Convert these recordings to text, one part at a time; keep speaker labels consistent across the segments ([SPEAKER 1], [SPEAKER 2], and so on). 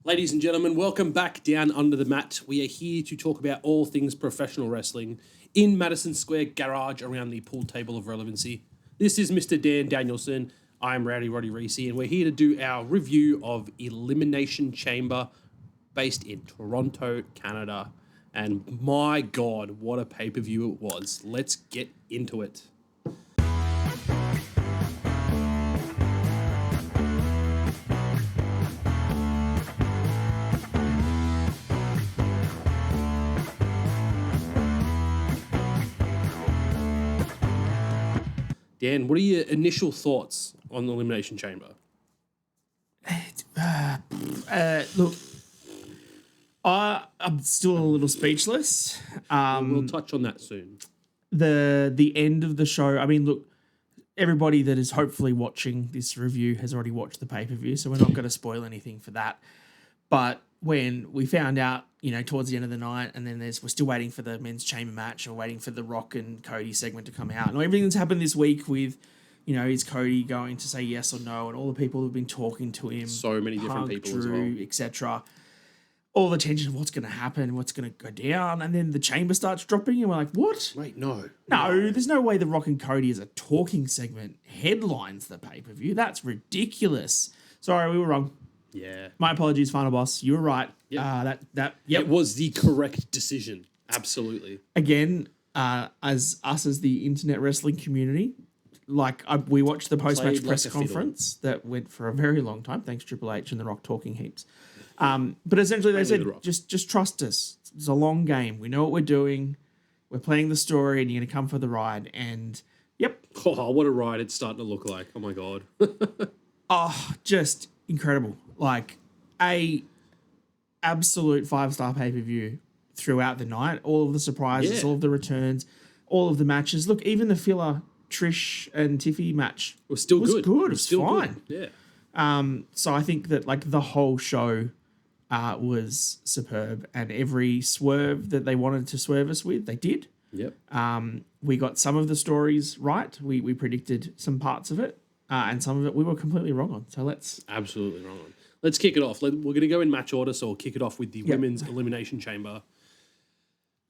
[SPEAKER 1] Ladies and gentlemen, welcome back down under the mat. We are here to talk about all things professional wrestling in Madison Square Garage around the pool table of relevancy. This is Mr. Dan Danielson. I'm Rowdy Roddy Reece, and we're here to do our review of Elimination Chamber based in Toronto, Canada. And my God, what a pay-per-view it was. Let's get into it. Dan, what are your initial thoughts on the Elimination Chamber?
[SPEAKER 2] Look, I'm still a little speechless.
[SPEAKER 1] We'll touch on that soon.
[SPEAKER 2] The end of the show, I mean, look, everybody that is hopefully watching this review has already watched the pay-per-view, so we're not going to spoil anything for that. But when we found out, towards the end of the night, and then we're still waiting for the men's chamber match, or waiting for the Rock and Cody segment to come out, and everything that's happened this week with, is Cody going to say yes or no, and all the people who've been talking to him,
[SPEAKER 1] so many different people
[SPEAKER 2] Drew,
[SPEAKER 1] as well,
[SPEAKER 2] etc. All the tension of what's going to happen, what's going to go down, and then the chamber starts dropping, and we're like, what?
[SPEAKER 1] Wait, no,
[SPEAKER 2] there's no way the Rock and Cody as a talking segment headlines the pay-per-view. That's ridiculous. Sorry, we were wrong.
[SPEAKER 1] Yeah.
[SPEAKER 2] My apologies, Final Boss. You were right.
[SPEAKER 1] Yep.
[SPEAKER 2] Yep.
[SPEAKER 1] It was the correct decision. Absolutely.
[SPEAKER 2] Again, as the internet wrestling community, we watched the post-match press conference that went for a very long time. Thanks, Triple H and The Rock talking heaps. But essentially they said, just trust us. It's a long game. We know what we're doing. We're playing the story and you're going to come for the ride. And, yep.
[SPEAKER 1] Oh, what a ride it's starting to look like. Oh, my God.
[SPEAKER 2] Just incredible. Like a absolute 5-star pay-per-view throughout the night. All of the surprises, all of the returns, all of the matches. Look, even the filler Trish and Tiffy match
[SPEAKER 1] was still good.
[SPEAKER 2] It was fine.
[SPEAKER 1] Good. Yeah.
[SPEAKER 2] So I think that the whole show was superb, and every swerve that they wanted to swerve us with, they did.
[SPEAKER 1] Yep.
[SPEAKER 2] We got some of the stories right. We predicted some parts of it, and some of it we were completely wrong on. So
[SPEAKER 1] absolutely wrong on. Let's kick it off. We're going to go in match order, so we'll kick it off with the Women's Elimination Chamber.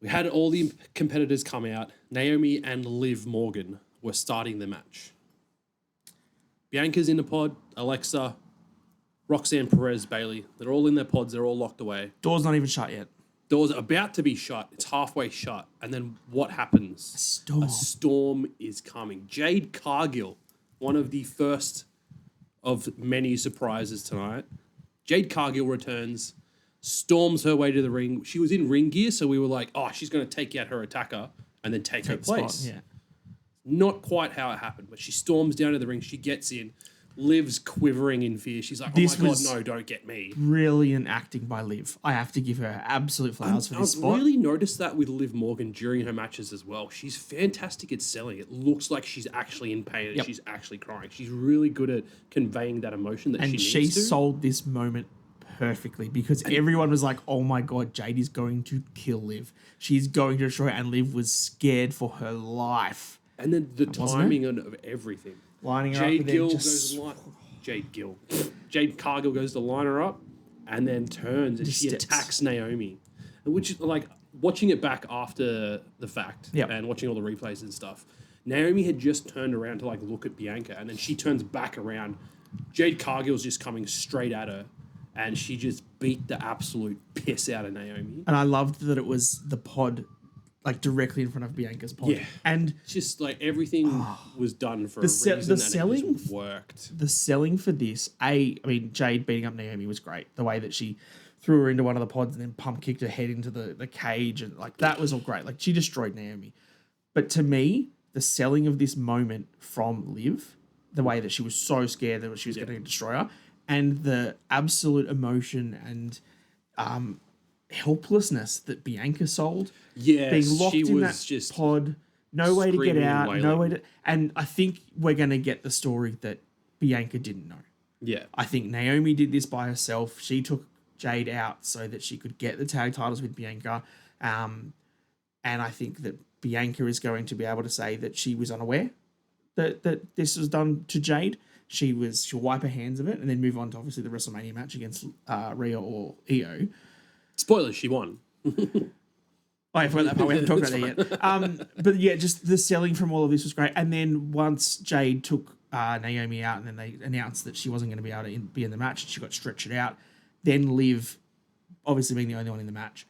[SPEAKER 1] We had all the competitors come out. Naomi and Liv Morgan were starting the match. Bianca's in the pod, Alexa, Roxanne Perez, Bailey. They're all in their pods. They're all locked away.
[SPEAKER 2] Door's not even shut yet.
[SPEAKER 1] Door's about to be shut. It's halfway shut. And then what happens? A storm is coming. Jade Cargill, one of the first of many surprises tonight. Jade Cargill returns, storms her way to the ring. She was in ring gear, so we were like, oh, she's going to take out her attacker and then take her place.
[SPEAKER 2] Spot, yeah.
[SPEAKER 1] Not quite how it happened, but she storms down to the ring. She gets in. Liv's quivering in fear. She's like, oh my God, no, don't get me.
[SPEAKER 2] Brilliant acting by Liv. I have to give her absolute flowers for this spot.
[SPEAKER 1] I've really noticed that with Liv Morgan during her matches as well. She's fantastic at selling. It looks like she's actually in pain and she's actually crying. She's really good at conveying that emotion that she needs to.
[SPEAKER 2] And she sold this moment perfectly because everyone was like, oh my God, Jade is going to kill Liv. She's going to destroy her. And Liv was scared for her life.
[SPEAKER 1] And then the timing of everything.
[SPEAKER 2] Lining her up.
[SPEAKER 1] Jade Cargill goes to line her up and then turns and she attacks Naomi. Which, watching it back after the fact and watching all the replays and stuff, Naomi had just turned around to look at Bianca, and then she turns back around. Jade Cargill's just coming straight at her, and she just beat the absolute piss out of Naomi.
[SPEAKER 2] And I loved that it was the pod directly in front of Bianca's pod.
[SPEAKER 1] Yeah.
[SPEAKER 2] And
[SPEAKER 1] just everything was done for a reason, and it just worked.
[SPEAKER 2] The selling for this, Jade beating up Naomi was great. The way that she threw her into one of the pods and then pump kicked her head into the cage, and that was all great. She destroyed Naomi. But to me, the selling of this moment from Liv, the way that she was so scared that she was going to destroy her, and the absolute emotion and helplessness that Bianca sold.
[SPEAKER 1] Yes,
[SPEAKER 2] being locked in that
[SPEAKER 1] just
[SPEAKER 2] pod, no way to get out, no way to... And I think we're going to get the story that Bianca didn't know.
[SPEAKER 1] Yeah.
[SPEAKER 2] I think Naomi did this by herself. She took Jade out so that she could get the tag titles with Bianca. And I think that Bianca is going to be able to say that she was unaware that this was done to Jade. she'll wipe her hands of it and then move on to obviously the WrestleMania match against Rhea or Io.
[SPEAKER 1] Spoilers, she won.
[SPEAKER 2] I forgot that part. We haven't talked about that yet. But yeah, just the selling from all of this was great. And then once Jade took Naomi out and then they announced that she wasn't going to be able to be in the match, she got stretched out. Then Liv, obviously being the only one in the match,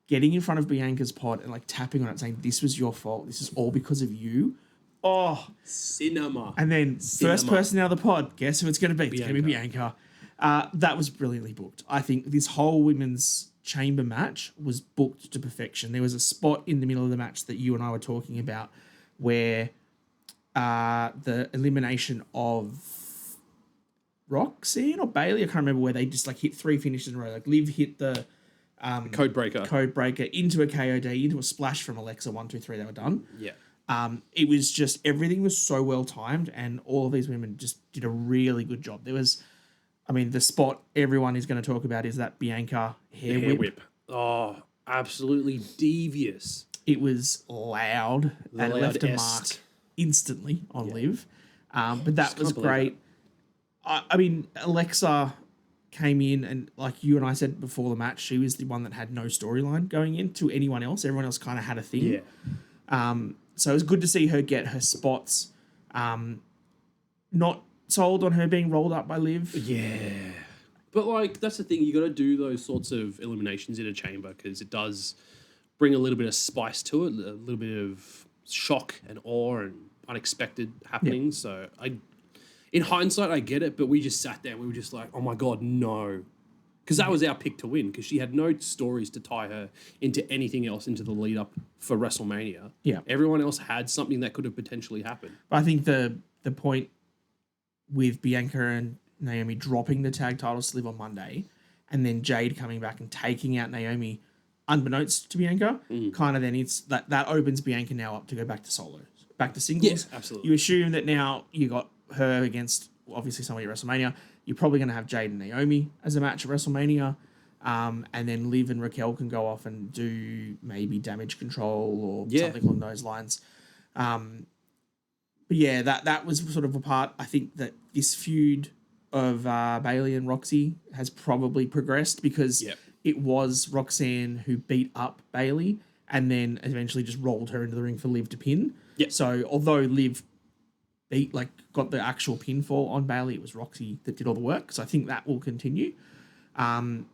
[SPEAKER 2] getting in front of Bianca's pod and like tapping on it saying, "This was your fault. This is all because of you." Oh.
[SPEAKER 1] Cinema.
[SPEAKER 2] And then first person out of the pod, guess who it's going to be? It's going to be Bianca. That was brilliantly booked. I think this whole women's chamber match was booked to perfection. There was a spot in the middle of the match that you and I were talking about where the elimination of Roxanne or Bailey, I can't remember, where they just like hit 3 finishes in a row. Like Liv hit the
[SPEAKER 1] Code breaker
[SPEAKER 2] into a KOD, into a splash from Alexa, 1, 2, 3, they were done.
[SPEAKER 1] Yeah.
[SPEAKER 2] It was just, everything was so well timed and all of these women just did a really good job. There was, I mean, the spot everyone is going to talk about is that Bianca hair whip.
[SPEAKER 1] Oh, absolutely devious.
[SPEAKER 2] It was loud and left a mark instantly on Liv. But that was great. I mean, Alexa came in and like you and I said before the match, she was the one that had no storyline going into anyone else. Everyone else kind of had a thing.
[SPEAKER 1] Yeah.
[SPEAKER 2] So it was good to see her get her spots. Not sold on her being rolled up by Liv.
[SPEAKER 1] Yeah. But, like, that's the thing. You got to do those sorts of eliminations in a chamber because it does bring a little bit of spice to it, a little bit of shock and awe and unexpected happenings. Yeah. So, in hindsight, I get it, but we just sat there and we were just like, oh, my God, no. Because that was our pick to win because she had no stories to tie her into anything else into the lead up for WrestleMania.
[SPEAKER 2] Yeah.
[SPEAKER 1] Everyone else had something that could have potentially happened.
[SPEAKER 2] But I think the point with Bianca and Naomi dropping the tag titles to Liv on Monday and then Jade coming back and taking out Naomi unbeknownst to Bianca, kind of then it's that opens Bianca now up to go back to solos, back to singles.
[SPEAKER 1] Yeah, absolutely.
[SPEAKER 2] You assume that now you got her against obviously somebody at WrestleMania. You're probably going to have Jade and Naomi as a match at WrestleMania. And then Liv and Raquel can go off and do maybe Damage Control or something along those lines. But yeah, that was sort of a part. I think that this feud of Bailey and Roxy has probably progressed because it was Roxanne who beat up Bailey and then eventually just rolled her into the ring for Liv to pin.
[SPEAKER 1] Yep.
[SPEAKER 2] So although Liv got the actual pinfall on Bailey, it was Roxy that did all the work. So I think that will continue. And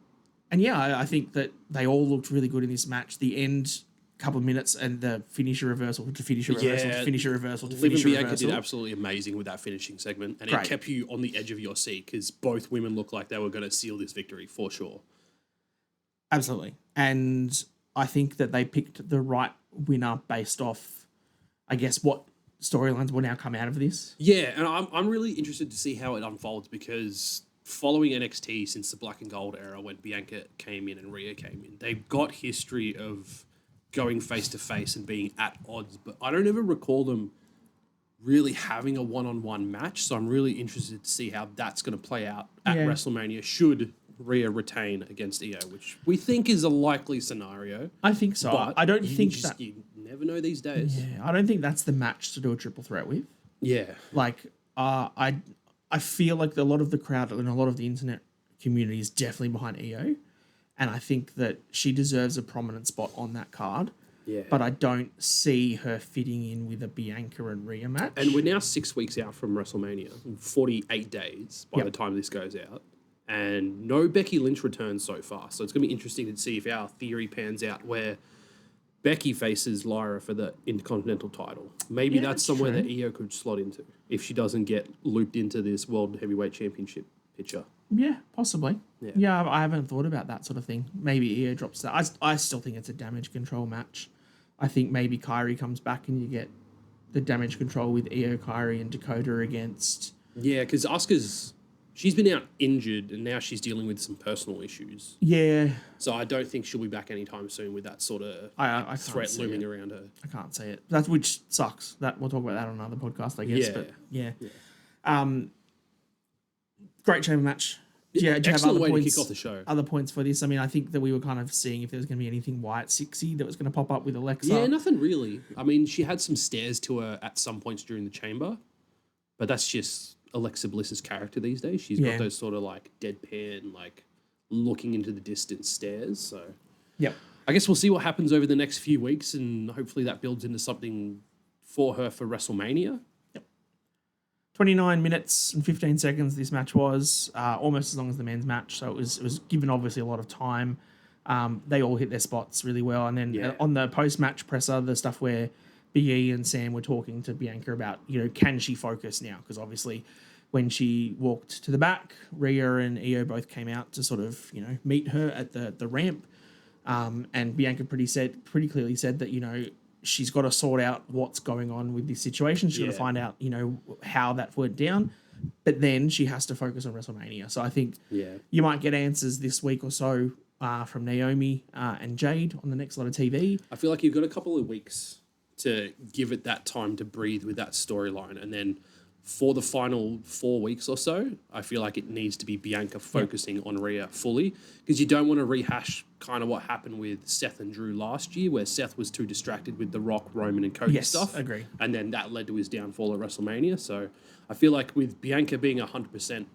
[SPEAKER 2] yeah, I think that they all looked really good in this match. The end couple of minutes and the finisher reversal to finisher reversal to finisher reversal to finisher
[SPEAKER 1] Liv and Bianca
[SPEAKER 2] reversal.
[SPEAKER 1] did absolutely amazing with that finishing segment, and
[SPEAKER 2] Great.
[SPEAKER 1] it kept you on the edge of your seat because both women looked like they were going to seal this victory for sure.
[SPEAKER 2] Absolutely. And I think that they picked the right winner based off, I guess, what storylines will now come out of this.
[SPEAKER 1] Yeah, and I'm really interested to see how it unfolds because following NXT since the Black and Gold era when Bianca came in and Rhea came in, they've got history of going face-to-face and being at odds, but I don't ever recall them really having a one-on-one match, so I'm really interested to see how that's going to play out at WrestleMania should Rhea retain against Io, which we think is a likely scenario.
[SPEAKER 2] I think so.
[SPEAKER 1] But
[SPEAKER 2] I don't think
[SPEAKER 1] you never know these days.
[SPEAKER 2] Yeah, I don't think that's the match to do a triple threat with.
[SPEAKER 1] Yeah.
[SPEAKER 2] Like, I feel like a lot of the crowd and a lot of the internet community is definitely behind Io. And I think that she deserves a prominent spot on that card.
[SPEAKER 1] Yeah.
[SPEAKER 2] But I don't see her fitting in with a Bianca and Rhea match.
[SPEAKER 1] And we're now 6 weeks out from WrestleMania, 48 days by the time this goes out. And no Becky Lynch returns so far. So it's going to be interesting to see if our theory pans out where Becky faces Lyra for the Intercontinental title. Maybe that's somewhere that Io could slot into if she doesn't get looped into this World Heavyweight Championship picture.
[SPEAKER 2] Yeah, possibly. Yeah, I haven't thought about that sort of thing. Maybe Io drops that. I still think it's a Damage Control match. I think maybe Kyrie comes back and you get the Damage Control with Io, Kyrie, and Dakota against... Yeah,
[SPEAKER 1] because Asuka's... She's been out injured and now she's dealing with some personal issues.
[SPEAKER 2] Yeah.
[SPEAKER 1] So I don't think she'll be back anytime soon with that sort of
[SPEAKER 2] I
[SPEAKER 1] threat looming around her.
[SPEAKER 2] I can't see it. That's which sucks. That we'll talk about that on another podcast, I guess. But yeah. Great chamber match. Yeah, do you have other
[SPEAKER 1] way
[SPEAKER 2] points,
[SPEAKER 1] to kick off the show.
[SPEAKER 2] Other points for this? I mean, I think that we were kind of seeing if there was going to be anything Wyatt 60 that was going to pop up with Alexa.
[SPEAKER 1] Yeah, nothing really. I mean, she had some stares to her at some points during the chamber, but that's just Alexa Bliss's character these days. She's got those sort of like deadpan, like looking into the distance stares. So
[SPEAKER 2] Yep.
[SPEAKER 1] I guess we'll see what happens over the next few weeks, and hopefully that builds into something for her for WrestleMania.
[SPEAKER 2] 29 minutes and 15 seconds this match was, almost as long as the men's match. So it was given obviously a lot of time. They all hit their spots really well. And then on the post-match presser, the stuff where Big E and Sam were talking to Bianca about, can she focus now? Because obviously when she walked to the back, Rhea and Io both came out to sort of, meet her at the ramp. And Bianca pretty clearly said that, she's got to sort out what's going on with this situation. She's got to find out, how that went down. But then she has to focus on WrestleMania. So I think you might get answers this week or so from Naomi and Jade on the next lot of TV.
[SPEAKER 1] I feel like you've got a couple of weeks to give it that time to breathe with that storyline. And then for the final 4 weeks or so, I feel like it needs to be Bianca focusing on Rhea fully, because you don't want to rehash kind of what happened with Seth and Drew last year, where Seth was too distracted with the Rock, Roman, and Cody stuff.
[SPEAKER 2] Agree.
[SPEAKER 1] And then that led to his downfall at WrestleMania. So I feel like with Bianca being 100%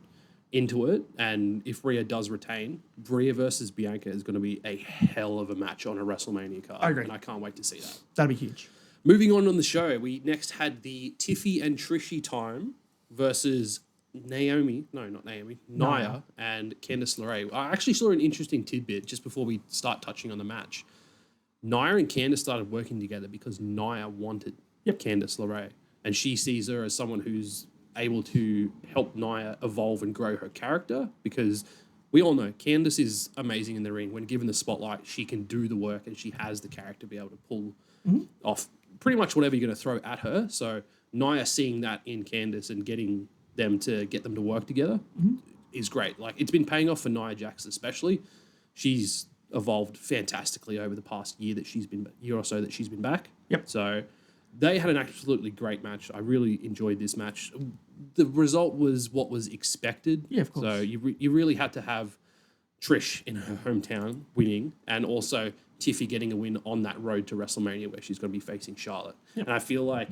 [SPEAKER 1] into it, and if Rhea does retain, Rhea versus Bianca is going to be a hell of a match on a WrestleMania card.
[SPEAKER 2] I agree.
[SPEAKER 1] And I can't wait to see that.
[SPEAKER 2] That'd be huge.
[SPEAKER 1] Moving on the show, we next had the Tiffy and Trishy time versus Nia and Candice LeRae. I actually saw an interesting tidbit just before we start touching on the match. Nia and Candice started working together because Nia wanted Candice LeRae, and she sees her as someone who's able to help Nia evolve and grow her character, because we all know Candice is amazing in the ring. When given the spotlight, she can do the work, and she has the character to be able to pull off pretty much whatever you're going to throw at her. So Nia seeing that in Candice and getting them to work together is great. Like, it's been paying off for Nia Jax especially. She's evolved fantastically over the past year or so that she's been back.
[SPEAKER 2] Yep.
[SPEAKER 1] So they had an absolutely great match. I really enjoyed this match. The result was what was expected.
[SPEAKER 2] Yeah, of course.
[SPEAKER 1] So you really had to have Trish in her hometown winning, and also Tiffy getting a win on that road to WrestleMania where she's going to be facing Charlotte.
[SPEAKER 2] Yep.
[SPEAKER 1] And I feel like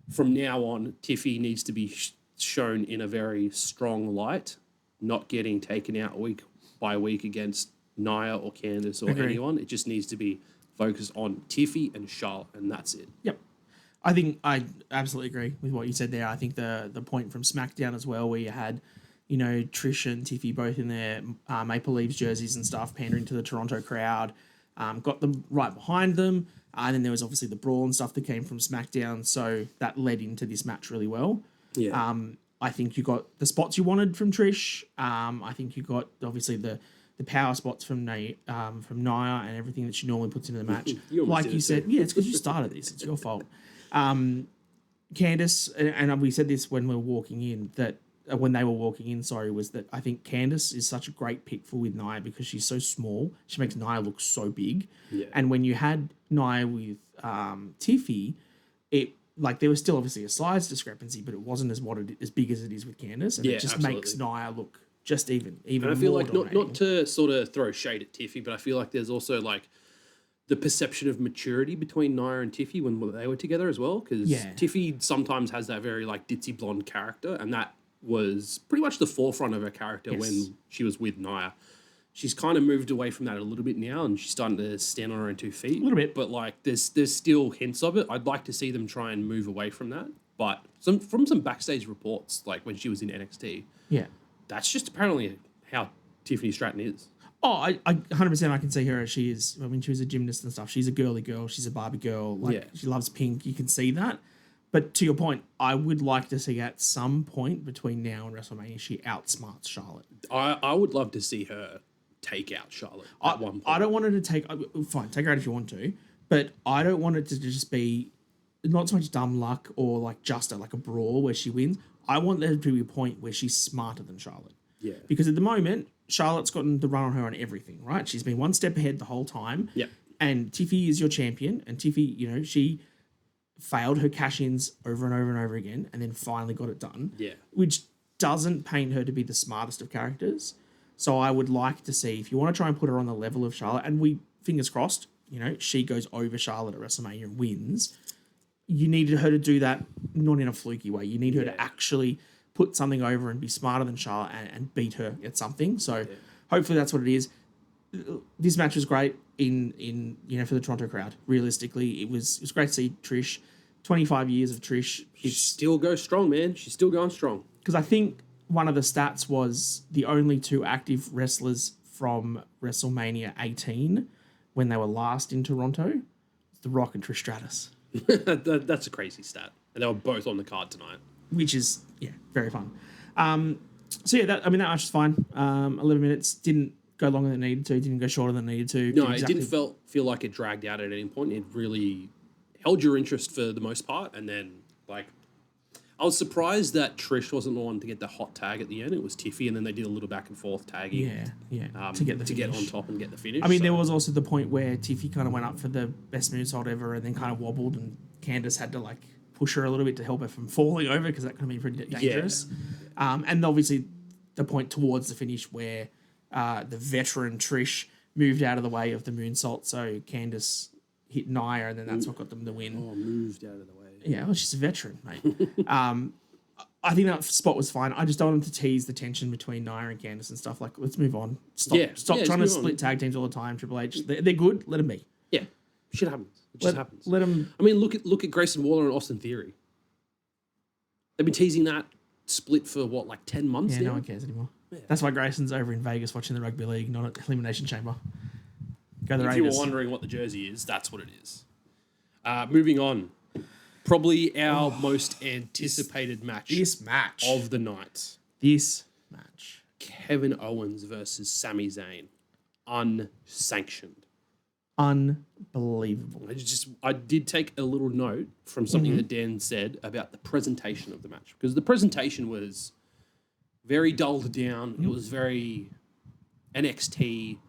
[SPEAKER 1] from now on, Tiffy needs to be shown in a very strong light, not getting taken out week by week against Nia or Candice or anyone. It just needs to be focused on Tiffy and Charlotte, and that's it.
[SPEAKER 2] Yep. I think I absolutely agree with what you said there. I think the point from SmackDown as well, where you had, Trish and Tiffy both in their Maple Leafs jerseys and stuff, pandering to the Toronto crowd, got them right behind them. And then there was obviously the brawl and stuff that came from SmackDown. So that led into this match really well.
[SPEAKER 1] Yeah.
[SPEAKER 2] I think you got the spots you wanted from Trish. I think you got obviously the power spots from Nia and everything that she normally puts into the match. Like you said, it's because you started this. It's your fault. Candice, and we said this when we were walking in, that when they were walking in, was that I think Candice is such a great pick for with Nia because she's so small. She makes Nia look so big.
[SPEAKER 1] Yeah.
[SPEAKER 2] And when you had Nia with Tiffy, there was still obviously a size discrepancy, but it wasn't as big as it is with Candice, and it just makes Nia look just even. And I
[SPEAKER 1] feel
[SPEAKER 2] more
[SPEAKER 1] like not to sort of throw shade at Tiffy, but I feel like there's also like the perception of maturity between Nia and Tiffy when they were together as well, because Tiffy sometimes has that very like ditzy blonde character, and that was pretty much the forefront of her character when she was with Nia. She's kind of moved away from that a little bit now, and she's starting to stand on her own 2 feet.
[SPEAKER 2] A little bit.
[SPEAKER 1] But like there's still hints of it. I'd like to see them try and move away from that. But from some backstage reports, like when she was in NXT, that's just apparently how Tiffany Stratton is.
[SPEAKER 2] Oh, I 100% I can see her as she is. I mean, she was a gymnast and stuff. She's a girly girl. She's a Barbie girl. She loves pink. You can see that. But to your point, I would like to see at some point between now and WrestleMania, she outsmarts Charlotte.
[SPEAKER 1] I would love to see her take out Charlotte at one point.
[SPEAKER 2] I don't want her to take her out if you want to, but I don't want it to just be not so much dumb luck or like just a brawl where she wins. I want there to be a point where she's smarter than Charlotte.
[SPEAKER 1] Yeah.
[SPEAKER 2] Because at the moment, Charlotte's gotten the run on her on everything, right? She's been one step ahead the whole time.
[SPEAKER 1] Yep.
[SPEAKER 2] And Tiffy is your champion. And Tiffy, she failed her cash-ins over and over and over again and then finally got it done.
[SPEAKER 1] Yeah.
[SPEAKER 2] Which doesn't paint her to be the smartest of characters. So I would like to see, if you want to try and put her on the level of Charlotte, and we, fingers crossed, she goes over Charlotte at WrestleMania and wins, you needed her to do that not in a fluky way. You need her to actually put something over and be smarter than Charlotte and beat her at something. So hopefully that's what it is. This match was great for the Toronto crowd. Realistically, it was great to see Trish. 25 years of Trish.
[SPEAKER 1] She still goes strong, man. She's still going strong.
[SPEAKER 2] Because I think one of the stats was the only 2 active wrestlers from WrestleMania 18 when they were last in Toronto, The Rock and Trish Stratus.
[SPEAKER 1] That's a crazy stat. And they were both on the card tonight.
[SPEAKER 2] Which is, very fun. That match was fine. 11 minutes, didn't go longer than it needed to, didn't go shorter than it needed to.
[SPEAKER 1] No, it didn't feel like it dragged out at any point. It really held your interest for the most part. And then, I was surprised that Trish wasn't the one to get the hot tag at the end. It was Tiffy, and then they did a little back and forth tagging. To get on top and get the finish.
[SPEAKER 2] I mean, there was also the point where Tiffy kind of went up for the best moonsault ever and then kind of wobbled, and Candice had to push her a little bit to help her from falling over because that could have been pretty dangerous. And obviously the point towards the finish where the veteran Trish moved out of the way of the moonsault, so Candice hit Nia, and then that's what got them the win.
[SPEAKER 1] Oh, moved out of the way.
[SPEAKER 2] Yeah, well, she's a veteran, mate. I think that spot was fine. I just don't want them to tease the tension between Nia and Candice and stuff. Let's move on. Stop trying to split tag teams all the time. Triple H, they're good. Let them be.
[SPEAKER 1] Yeah, shit happens. It just happens.
[SPEAKER 2] Let them.
[SPEAKER 1] I mean, look at Grayson Waller and Austin Theory. They've been teasing that split for 10 months now?
[SPEAKER 2] No one cares anymore. Yeah. That's why Grayson's over in Vegas watching the rugby league, not at Elimination Chamber. Go the Raiders.
[SPEAKER 1] If you were wondering what the jersey is, that's what it is. Moving on. Probably our most anticipated match.
[SPEAKER 2] This match.
[SPEAKER 1] Of the night.
[SPEAKER 2] This match.
[SPEAKER 1] Kevin Owens versus Sami Zayn. Unsanctioned.
[SPEAKER 2] Unbelievable.
[SPEAKER 1] I did take a little note from something that Dan said about the presentation of the match. Because the presentation was very dulled down. It was very NXT.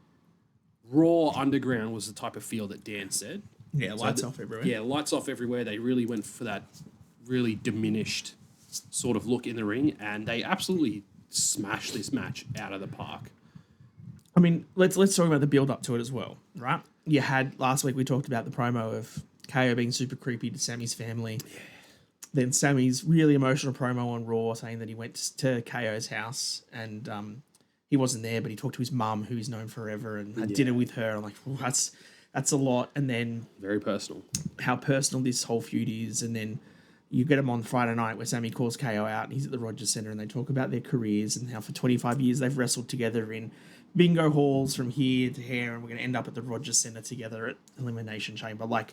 [SPEAKER 1] Raw Underground was the type of feel that Dan said.
[SPEAKER 2] Yeah, lights off everywhere.
[SPEAKER 1] Yeah, lights off everywhere. They really went for that really diminished sort of look in the ring, and they absolutely smashed this match out of the park.
[SPEAKER 2] I mean, let's talk about the build up to it as well, right? You had last week we talked about the promo of KO being super creepy to Sammy's family. Yeah. Then Sammy's really emotional promo on Raw saying that he went to KO's house and he wasn't there, but he talked to his mum, who he's known forever, and had dinner with her. I'm like, well, that's a lot. And then
[SPEAKER 1] very personal. How
[SPEAKER 2] personal this whole feud is. And then you get him on Friday night where Sami calls KO out and he's at the Rogers Centre and they talk about their careers and how for 25 years they've wrestled together in bingo halls from here to here, and we're going to end up at the Rogers Centre together at Elimination Chamber. What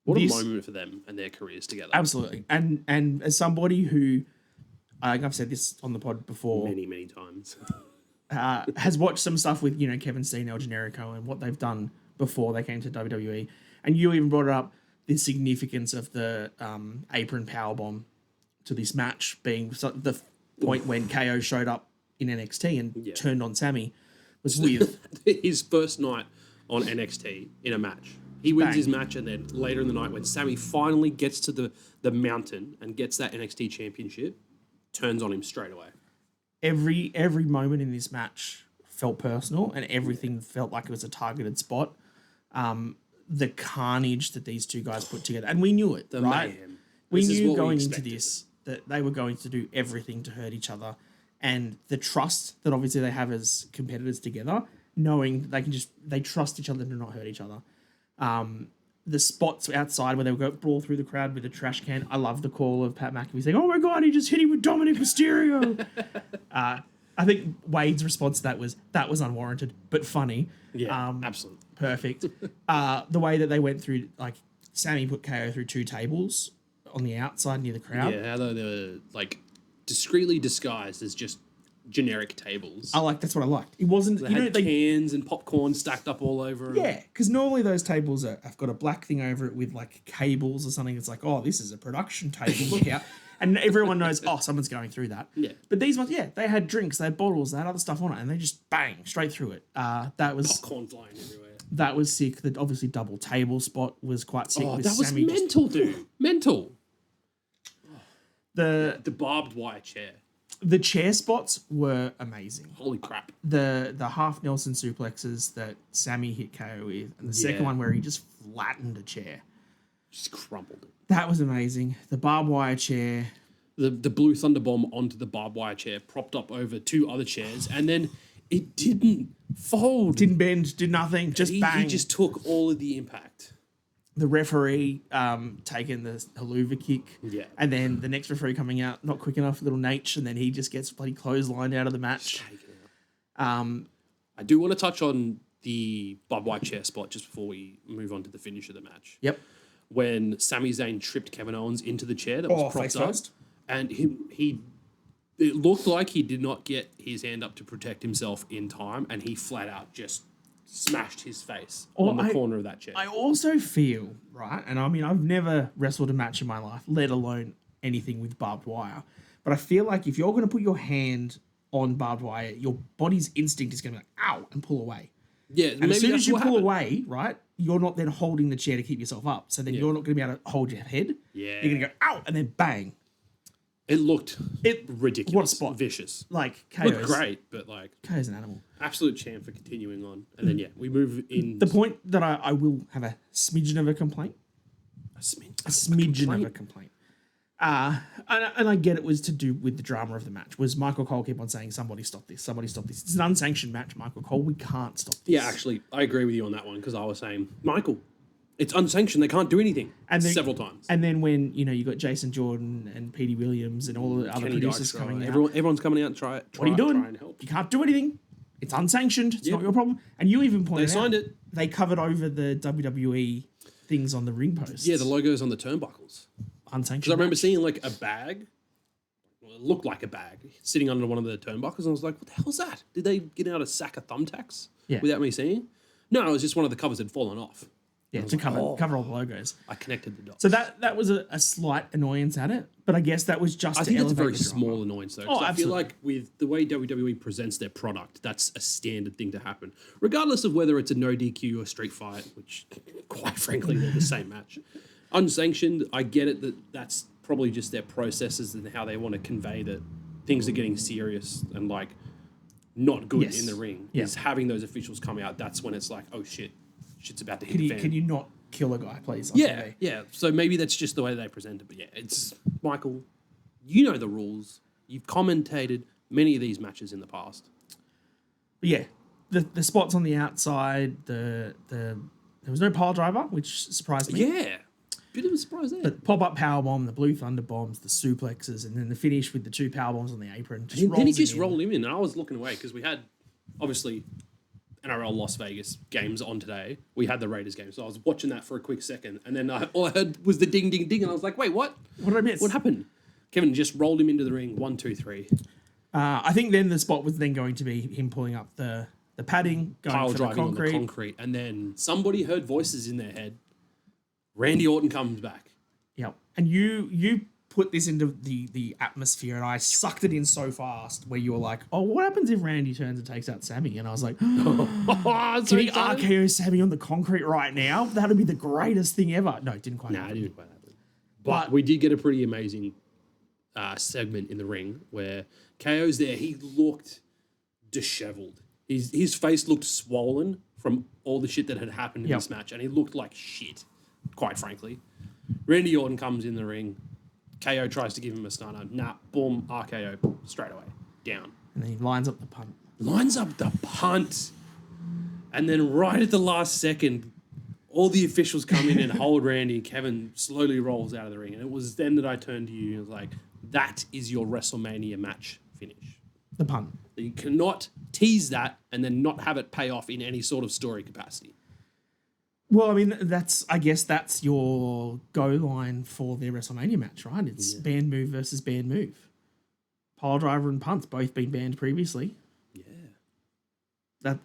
[SPEAKER 1] a moment for them and their careers together.
[SPEAKER 2] Absolutely. And as somebody who, I think I've said this on the pod before.
[SPEAKER 1] Many, many times.
[SPEAKER 2] Has watched some stuff with, Kevin Steen, El Generico, and what they've done before they came to WWE. And you even brought up the significance of the apron powerbomb to this match being the point when KO showed up in NXT and turned on Sami was with
[SPEAKER 1] his first night on NXT in a match. He wins his match, and then later in the night when Sami finally gets to the mountain and gets that NXT championship, turns on him straight away.
[SPEAKER 2] Every moment in this match felt personal, and everything felt like it was a targeted spot. The carnage that these two guys put together, and we knew it, right?
[SPEAKER 1] Mayhem.
[SPEAKER 2] We knew going into this that they were going to do everything to hurt each other, and the trust that obviously they have as competitors together, knowing they trust each other to not hurt each other. The spots outside where they would go brawl through the crowd with a trash can. I love the call of Pat McAfee saying, "Oh my God, he just hit him with Dominic Mysterio." I think Wade's response to that was unwarranted, but funny.
[SPEAKER 1] Yeah, absolutely.
[SPEAKER 2] Perfect. The way that they went through, Sami put KO through two tables on the outside near the crowd.
[SPEAKER 1] Yeah, how they were discreetly disguised as just generic tables.
[SPEAKER 2] That's what I liked. It wasn't,
[SPEAKER 1] they had cans and popcorn stacked up all over them.
[SPEAKER 2] Yeah, because normally those tables have got a black thing over it with cables or something. It's oh, this is a production table. Look out. And everyone knows, someone's going through that.
[SPEAKER 1] Yeah.
[SPEAKER 2] But these ones, they had drinks, they had bottles, they had other stuff on it, and they just bang straight through it. That was
[SPEAKER 1] popcorn flying everywhere.
[SPEAKER 2] That was sick. The obviously double table spot was quite sick.
[SPEAKER 1] Oh, that was mental, dude. Mental.
[SPEAKER 2] The
[SPEAKER 1] barbed wire chair.
[SPEAKER 2] The chair spots were amazing.
[SPEAKER 1] Holy crap.
[SPEAKER 2] The half Nelson suplexes that Sami hit KO with, and the second one where he just flattened a chair.
[SPEAKER 1] Just crumpled it.
[SPEAKER 2] That was amazing. The barbed wire chair.
[SPEAKER 1] the blue thunder bomb onto the barbed wire chair, propped up over 2 other chairs, and then it didn't fold.
[SPEAKER 2] Didn't bend, did nothing, just bang.
[SPEAKER 1] He just took all of the impact.
[SPEAKER 2] The referee taking the haluva kick.
[SPEAKER 1] Yeah.
[SPEAKER 2] And then the next referee coming out, not quick enough, little Nate, and then he just gets bloody clotheslined out of the match.
[SPEAKER 1] I do want to touch on the barbed wire chair spot just before we move on to the finish of the match.
[SPEAKER 2] Yep.
[SPEAKER 1] When Sami Zayn tripped Kevin Owens into the chair that was propped up.
[SPEAKER 2] First.
[SPEAKER 1] And it looked like he did not get his hand up to protect himself in time, and he flat out just smashed his face on the corner of that chair.
[SPEAKER 2] I also feel, right, and I mean, I've never wrestled a match in my life, let alone anything with barbed wire, but I feel like if you're going to put your hand on barbed wire, your body's instinct is going to be like, ow, and pull away.
[SPEAKER 1] Yeah,
[SPEAKER 2] and as soon as you pull away, right, you're not then holding the chair to keep yourself up. So then you're not going to be able to hold your head.
[SPEAKER 1] Yeah.
[SPEAKER 2] You're going to go, ow, and then bang.
[SPEAKER 1] It looked ridiculous.
[SPEAKER 2] What a spot.
[SPEAKER 1] Vicious.
[SPEAKER 2] Like, KO's.
[SPEAKER 1] Looked great, but like...
[SPEAKER 2] KO's an animal.
[SPEAKER 1] Absolute champ for continuing on. And then, we move in...
[SPEAKER 2] The point that I will have a smidgen of a complaint.
[SPEAKER 1] A
[SPEAKER 2] smidgen of a complaint. And I get it was to do with the drama of the match. Was Michael Cole keep on saying, somebody stop this, somebody stop this. It's an unsanctioned match, Michael Cole. We can't stop this.
[SPEAKER 1] Yeah, actually, I agree with you on that one because I was saying, Michael, it's unsanctioned. They can't do anything. And then, several times.
[SPEAKER 2] And then when, you got Jason Jordan and Petey Williams and all the other producers coming out.
[SPEAKER 1] Everyone's coming out and try
[SPEAKER 2] what are you doing?
[SPEAKER 1] Try and help.
[SPEAKER 2] You can't do anything. It's unsanctioned. It's not your problem. And you even pointed out.
[SPEAKER 1] They signed it.
[SPEAKER 2] They covered over the WWE things on the ring posts.
[SPEAKER 1] Yeah, the logos on the turnbuckles.
[SPEAKER 2] Unsanctioned.
[SPEAKER 1] Because I remember seeing like a bag. Well, it looked like a bag sitting under one of the turnbuckles. And I was like, what the hell's that? Did they get out a sack of thumbtacks without me seeing? No, it was just one of the covers had fallen off.
[SPEAKER 2] Yeah, to cover all the logos.
[SPEAKER 1] I connected the dots.
[SPEAKER 2] So that was a slight annoyance at it, but I guess that was just
[SPEAKER 1] I think it's a very small annoyance though.
[SPEAKER 2] Oh,
[SPEAKER 1] I feel like with the way WWE presents their product, that's a standard thing to happen. Regardless of whether it's a no DQ or street fight, which quite frankly, they're the same match. Unsanctioned, I get it that that's probably just their processes and how they want to convey that things are getting serious and like not good in the ring. Is having those officials come out, that's when it's like, oh shit's about to hit the fan.
[SPEAKER 2] Can you not kill a guy, please?
[SPEAKER 1] Yeah. So maybe that's just the way they present it. But yeah, it's Michael. You know the rules. You've commentated many of these matches in the past.
[SPEAKER 2] But yeah, the spots on the outside. There was no pile driver, which surprised me.
[SPEAKER 1] Yeah, bit of a surprise there.
[SPEAKER 2] But pop-up powerbomb, the blue thunder bombs, the suplexes, and then the finish with the 2 powerbombs on the apron.
[SPEAKER 1] Then he just rolled him in. And I was looking away because we had obviously NRL Las Vegas games on today. We had the Raiders game, so I was watching that for a quick second, and then all I heard was the ding, ding, ding, and I was like, "Wait, what?
[SPEAKER 2] What did I miss?
[SPEAKER 1] What happened?" Kevin just rolled him into the ring. 1, 2, 3.
[SPEAKER 2] I think then the spot was then going to be him pulling up the padding, going
[SPEAKER 1] pile
[SPEAKER 2] for
[SPEAKER 1] driving
[SPEAKER 2] the concrete.
[SPEAKER 1] on the concrete, and then somebody heard voices in their head. Randy Orton comes back.
[SPEAKER 2] Yep, and you put this into the atmosphere, and I sucked it in so fast where you were like, oh, what happens if Randy turns and takes out Sami? And I was like, can he RKO Sami on the concrete right now? That'd be the greatest thing ever. No, it didn't quite happen.
[SPEAKER 1] It didn't quite happen. But we did get a pretty amazing segment in the ring where KO's there. He looked disheveled. His face looked swollen from all the shit that had happened in this match, and he looked like shit, quite frankly. Randy Orton comes in the ring. KO tries to give him a stunner. Nah, boom, RKO straight away. Down.
[SPEAKER 2] And then he lines up the punt.
[SPEAKER 1] And then right at the last second, all the officials come in and hold Randy. Kevin slowly rolls out of the ring. And it was then that I turned to you and was like, that is your WrestleMania match finish.
[SPEAKER 2] The punt.
[SPEAKER 1] You cannot tease that and then not have it pay off in any sort of story capacity.
[SPEAKER 2] Well, I mean, I guess that's your go line for their WrestleMania match, right? It's banned move versus banned move. Pile driver and punts both been banned previously. Yeah.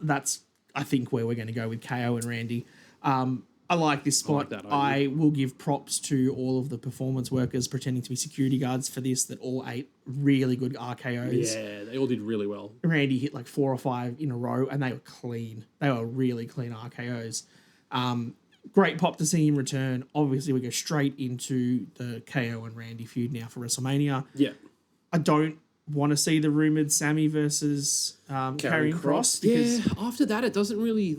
[SPEAKER 2] That's, I think, where we're going to go with KO and Randy. I like this spot. I will give props to all of the performance workers pretending to be security guards for this, that all 8 really good RKOs.
[SPEAKER 1] Yeah, they all did really well.
[SPEAKER 2] Randy hit like 4 or 5 in a row, and they were clean. They were really clean RKOs. Great pop to see him return. Obviously, we go straight into the KO and Randy feud now for WrestleMania.
[SPEAKER 1] Yeah.
[SPEAKER 2] I don't want to see the rumored Sami versus Karrion Kross.
[SPEAKER 1] Yeah, after that, it doesn't really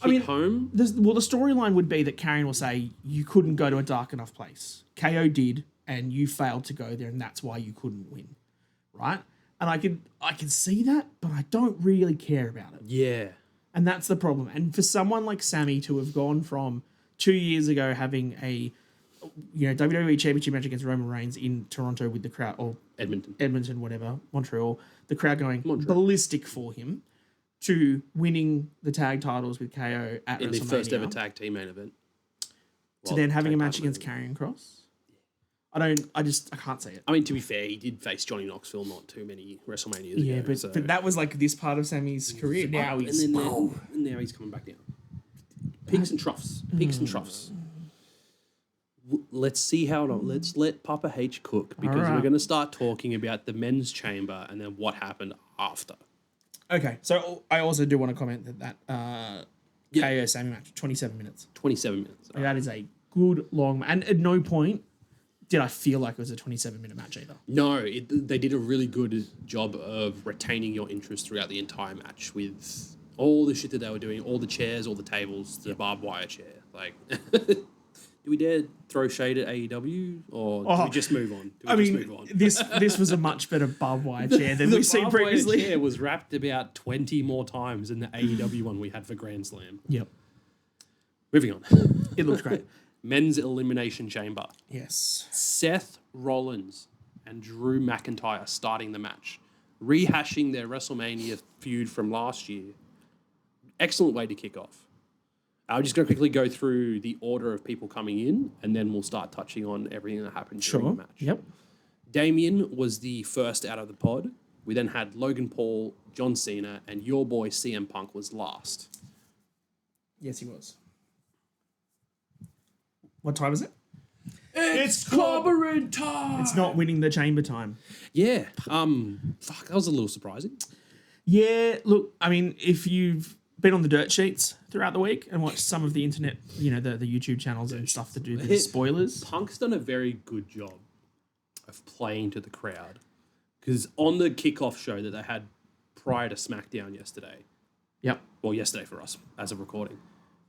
[SPEAKER 1] hit home.
[SPEAKER 2] The storyline would be that Karrion will say, you couldn't go to a dark enough place. KO did. and you failed to go there, and that's why you couldn't win, right? And I can see that, but I don't really care about it.
[SPEAKER 1] Yeah.
[SPEAKER 2] And that's the problem. And for someone like Sami to have gone from 2 years ago having a WWE Championship match against Roman Reigns in Toronto with the crowd, or Edmonton, whatever, Montreal, the crowd going ballistic for him, to winning the tag titles with KO at
[SPEAKER 1] in
[SPEAKER 2] WrestleMania,
[SPEAKER 1] the first ever tag team main event,
[SPEAKER 2] to then having a match against Karrion Kross. I can't see it.
[SPEAKER 1] I mean, to be fair, he did face Johnny Knoxville not too many WrestleManias ago.
[SPEAKER 2] But that was like this part of Sami's career. Now he's
[SPEAKER 1] now he's coming back down. Peaks and troughs. Peaks and troughs. Let's see how long. Let's let Papa H cook, because we're going to start talking about the men's chamber and then what happened after.
[SPEAKER 2] Okay, so I also do want to comment that KO Sami match, 27 minutes.
[SPEAKER 1] 27 minutes.
[SPEAKER 2] Like, that is a good long, and at no point did I feel like it was a 27-minute match either.
[SPEAKER 1] No, they did a really good job of retaining your interest throughout the entire match with all the shit that they were doing, all the chairs, all the tables, the barbed wire chair. Like, do we dare throw shade at AEW, or do we just move on?
[SPEAKER 2] This was a much better barbed wire chair than we've seen previously.
[SPEAKER 1] The chair was wrapped about 20 more times than the AEW one we had for Grand Slam.
[SPEAKER 2] Yep.
[SPEAKER 1] Moving on.
[SPEAKER 2] It looks great.
[SPEAKER 1] Men's Elimination Chamber.
[SPEAKER 2] Yes.
[SPEAKER 1] Seth Rollins and Drew McIntyre starting the match, rehashing their WrestleMania feud from last year. Excellent way to kick off. I'm just going to quickly go through the order of people coming in, and then we'll start touching on everything that happened during the match.
[SPEAKER 2] Yep.
[SPEAKER 1] Damien was the first out of the pod. We then had Logan Paul, John Cena, and your boy CM Punk was last.
[SPEAKER 2] Yes, he was. What time is it?
[SPEAKER 1] It's clobbering time!
[SPEAKER 2] It's not winning the chamber time.
[SPEAKER 1] Yeah. That was a little surprising.
[SPEAKER 2] Yeah, look, I mean, if you've been on the dirt sheets throughout the week and watched some of the internet, the YouTube channels and stuff to do the spoilers.
[SPEAKER 1] Punk's done a very good job of playing to the crowd. Because on the kickoff show that they had prior to SmackDown yesterday, yesterday for us as of recording,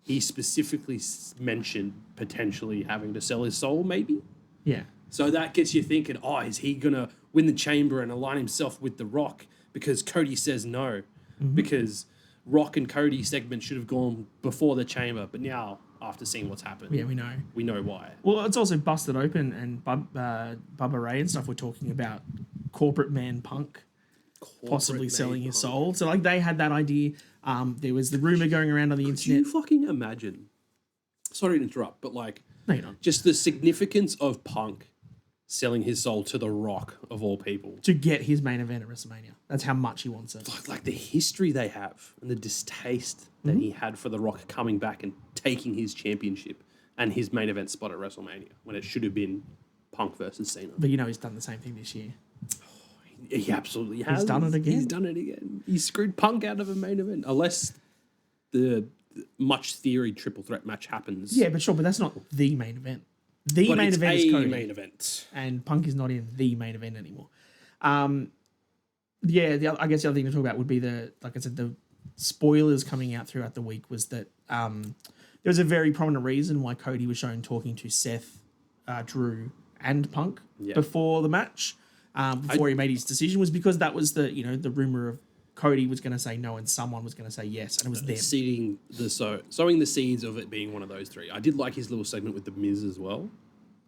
[SPEAKER 1] he specifically mentioned potentially having to sell his soul, maybe?
[SPEAKER 2] Yeah.
[SPEAKER 1] So that gets you thinking, is he going to win the chamber and align himself with The Rock? Because Cody says no. Mm-hmm. Because Rock and Cody segment should have gone before the chamber. But now, after seeing what's happened,
[SPEAKER 2] we know.
[SPEAKER 1] We know why.
[SPEAKER 2] Well, it's also busted open, and Bubba Ray and stuff were talking about corporate man Punk possibly selling his soul. So, like, they had that idea. There was the rumor going around on the internet.
[SPEAKER 1] Can you fucking imagine? Sorry to interrupt, but like,
[SPEAKER 2] no, you're not.
[SPEAKER 1] Just the significance of Punk selling his soul to The Rock of all people
[SPEAKER 2] to get his main event at WrestleMania. That's how much he wants it.
[SPEAKER 1] Like the history they have and the distaste that he had for The Rock coming back and taking his championship and his main event spot at WrestleMania when it should have been Punk versus Cena.
[SPEAKER 2] But he's done the same thing this year.
[SPEAKER 1] He absolutely has.
[SPEAKER 2] He's done it again.
[SPEAKER 1] He's done it again. He screwed Punk out of a main event. Unless the much theory triple threat match happens.
[SPEAKER 2] Yeah, but that's not the main event. The main event is Cody.
[SPEAKER 1] Main event.
[SPEAKER 2] And Punk is not in the main event anymore. I guess the other thing to talk about would be the spoilers coming out throughout the week was that there was a very prominent reason why Cody was shown talking to Seth, Drew, and Punk before the match. Before he made his decision, was because that was the rumor of Cody was going to say no and someone was going to say yes, and it was them.
[SPEAKER 1] Sowing the seeds of it being one of those three. I did like his little segment with the Miz as well.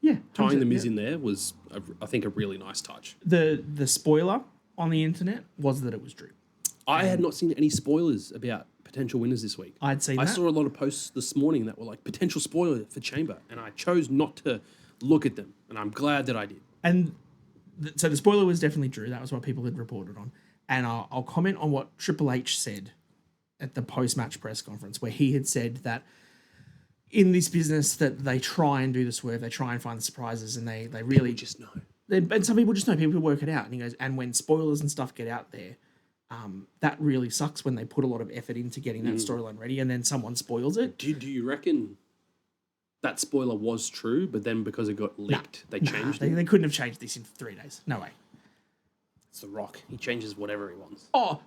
[SPEAKER 2] Yeah,
[SPEAKER 1] tying the Miz in there was, I think, a really nice touch.
[SPEAKER 2] The spoiler on the internet was that it was Drew.
[SPEAKER 1] I had not seen any spoilers about potential winners this week.
[SPEAKER 2] I
[SPEAKER 1] saw a lot of posts this morning that were like potential spoiler for Chamber, and I chose not to look at them, and I'm glad that I did.
[SPEAKER 2] And so the spoiler was definitely Drew. That was what people had reported on. And I'll comment on what Triple H said at the post-match press conference, where he had said that in this business that they try and do the swerve, they try and find the surprises, and they really
[SPEAKER 1] just know.
[SPEAKER 2] And some people just know, people work it out. And he goes, and when spoilers and stuff get out there, that really sucks when they put a lot of effort into getting that storyline ready and then someone spoils it.
[SPEAKER 1] Do you reckon that spoiler was true, but then because it got leaked, they changed it?
[SPEAKER 2] They couldn't have changed this in 3 days. No way.
[SPEAKER 1] It's The Rock. He changes whatever he wants.
[SPEAKER 2] Oh,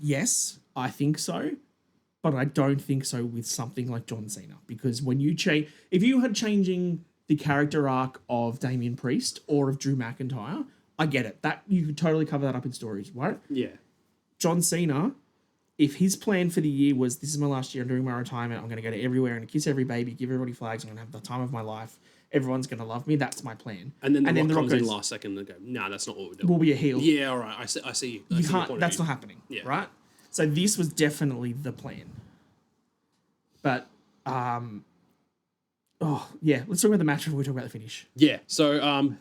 [SPEAKER 2] yes, I think so. But I don't think so with something like John Cena. Because when you if you had changing the character arc of Damian Priest or of Drew McIntyre, I get it. That you could totally cover that up in stories, right?
[SPEAKER 1] Yeah.
[SPEAKER 2] John Cena, if his plan for the year was, this is my last year, I'm doing my retirement, I'm going to go to everywhere and kiss every baby, give everybody flags, I'm going to have the time of my life, everyone's going to love me, that's my plan.
[SPEAKER 1] And then the Rock comes in last second and go, nah, that's not what we're doing.
[SPEAKER 2] We'll be a heel.
[SPEAKER 1] Yeah, all right. I see.
[SPEAKER 2] You can't, that's not happening, right? So this was definitely the plan. But, let's talk about the match before we talk about the finish.
[SPEAKER 1] Yeah, so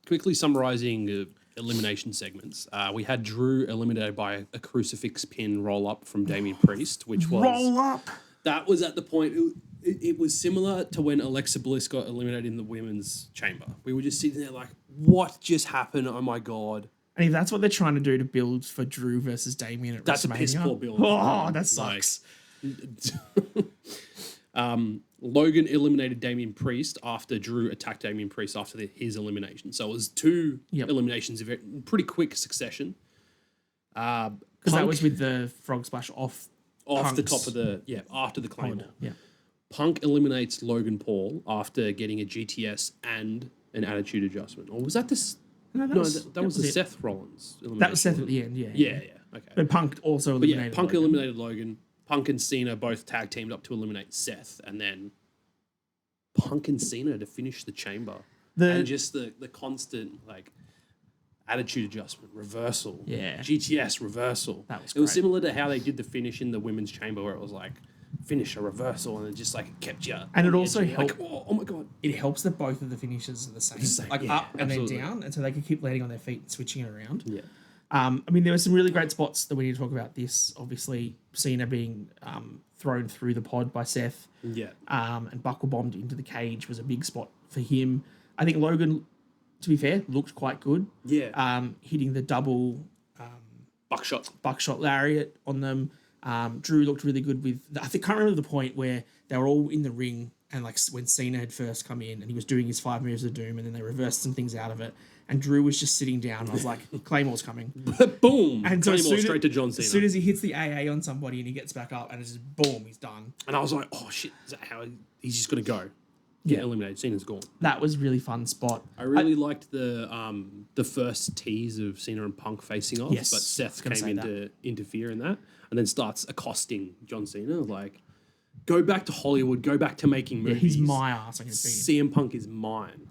[SPEAKER 1] quickly summarising elimination segments. We had Drew eliminated by a crucifix pin roll-up from Damian Priest, which was...
[SPEAKER 2] Roll-up!
[SPEAKER 1] That was at the point... It was similar to when Alexa Bliss got eliminated in the women's chamber. We were just sitting there like, what just happened? Oh, my God.
[SPEAKER 2] And if that's what they're trying to do to build for Drew versus Damian at
[SPEAKER 1] That's
[SPEAKER 2] WrestleMania...
[SPEAKER 1] That's a piss-poor build.
[SPEAKER 2] Oh, that sucks.
[SPEAKER 1] Logan eliminated Damian Priest after Drew attacked Damian Priest after his elimination. So it was two eliminations in pretty quick succession.
[SPEAKER 2] Because that was with the frog splash off
[SPEAKER 1] the top of after the Claymore.
[SPEAKER 2] Yeah.
[SPEAKER 1] Punk eliminates Logan Paul after getting a GTS and an attitude adjustment. Or was that this?
[SPEAKER 2] No, that was
[SPEAKER 1] the Seth Rollins elimination.
[SPEAKER 2] That was Seth at the end, yeah.
[SPEAKER 1] Yeah, okay.
[SPEAKER 2] But Punk also eliminated
[SPEAKER 1] Punk
[SPEAKER 2] Logan.
[SPEAKER 1] eliminated Logan. Punk and Cena both tag teamed up to eliminate Seth, and then Punk and Cena to finish the chamber. And just the constant attitude adjustment, reversal, GTS reversal.
[SPEAKER 2] That was
[SPEAKER 1] It was similar to how they did the finish in the women's chamber, where it was like finish a reversal, and it just kept you.
[SPEAKER 2] And it also helped.
[SPEAKER 1] Oh my God!
[SPEAKER 2] It helps that both of the finishes are the same, up and then down, and so they can keep landing on their feet and switching it around.
[SPEAKER 1] Yeah.
[SPEAKER 2] There were some really great spots that we need to talk about this. Obviously, Cena being thrown through the pod by Seth.
[SPEAKER 1] Yeah.
[SPEAKER 2] And buckle bombed into the cage was a big spot for him. I think Logan, to be fair, looked quite good.
[SPEAKER 1] Yeah.
[SPEAKER 2] Hitting the double buckshot lariat on them. Drew looked really good with. I can't remember the point where they were all in the ring and when Cena had first come in and he was doing his 5 moves of doom and then they reversed some things out of it. And Drew was just sitting down. And I was like, Claymore's coming.
[SPEAKER 1] Boom.
[SPEAKER 2] And so
[SPEAKER 1] Claymore straight to John Cena.
[SPEAKER 2] As soon as he hits the AA on somebody and he gets back up and it's just boom, he's done.
[SPEAKER 1] And I was like, oh shit, is that how he's just going to go? Get eliminated. Cena's gone.
[SPEAKER 2] That was a really fun spot.
[SPEAKER 1] I really liked the first tease of Cena and Punk facing off, but Seth came in to interfere in that and then starts accosting John Cena like, go back to Hollywood, go back to making movies.
[SPEAKER 2] He's my ass. I can see
[SPEAKER 1] CM Punk is mine.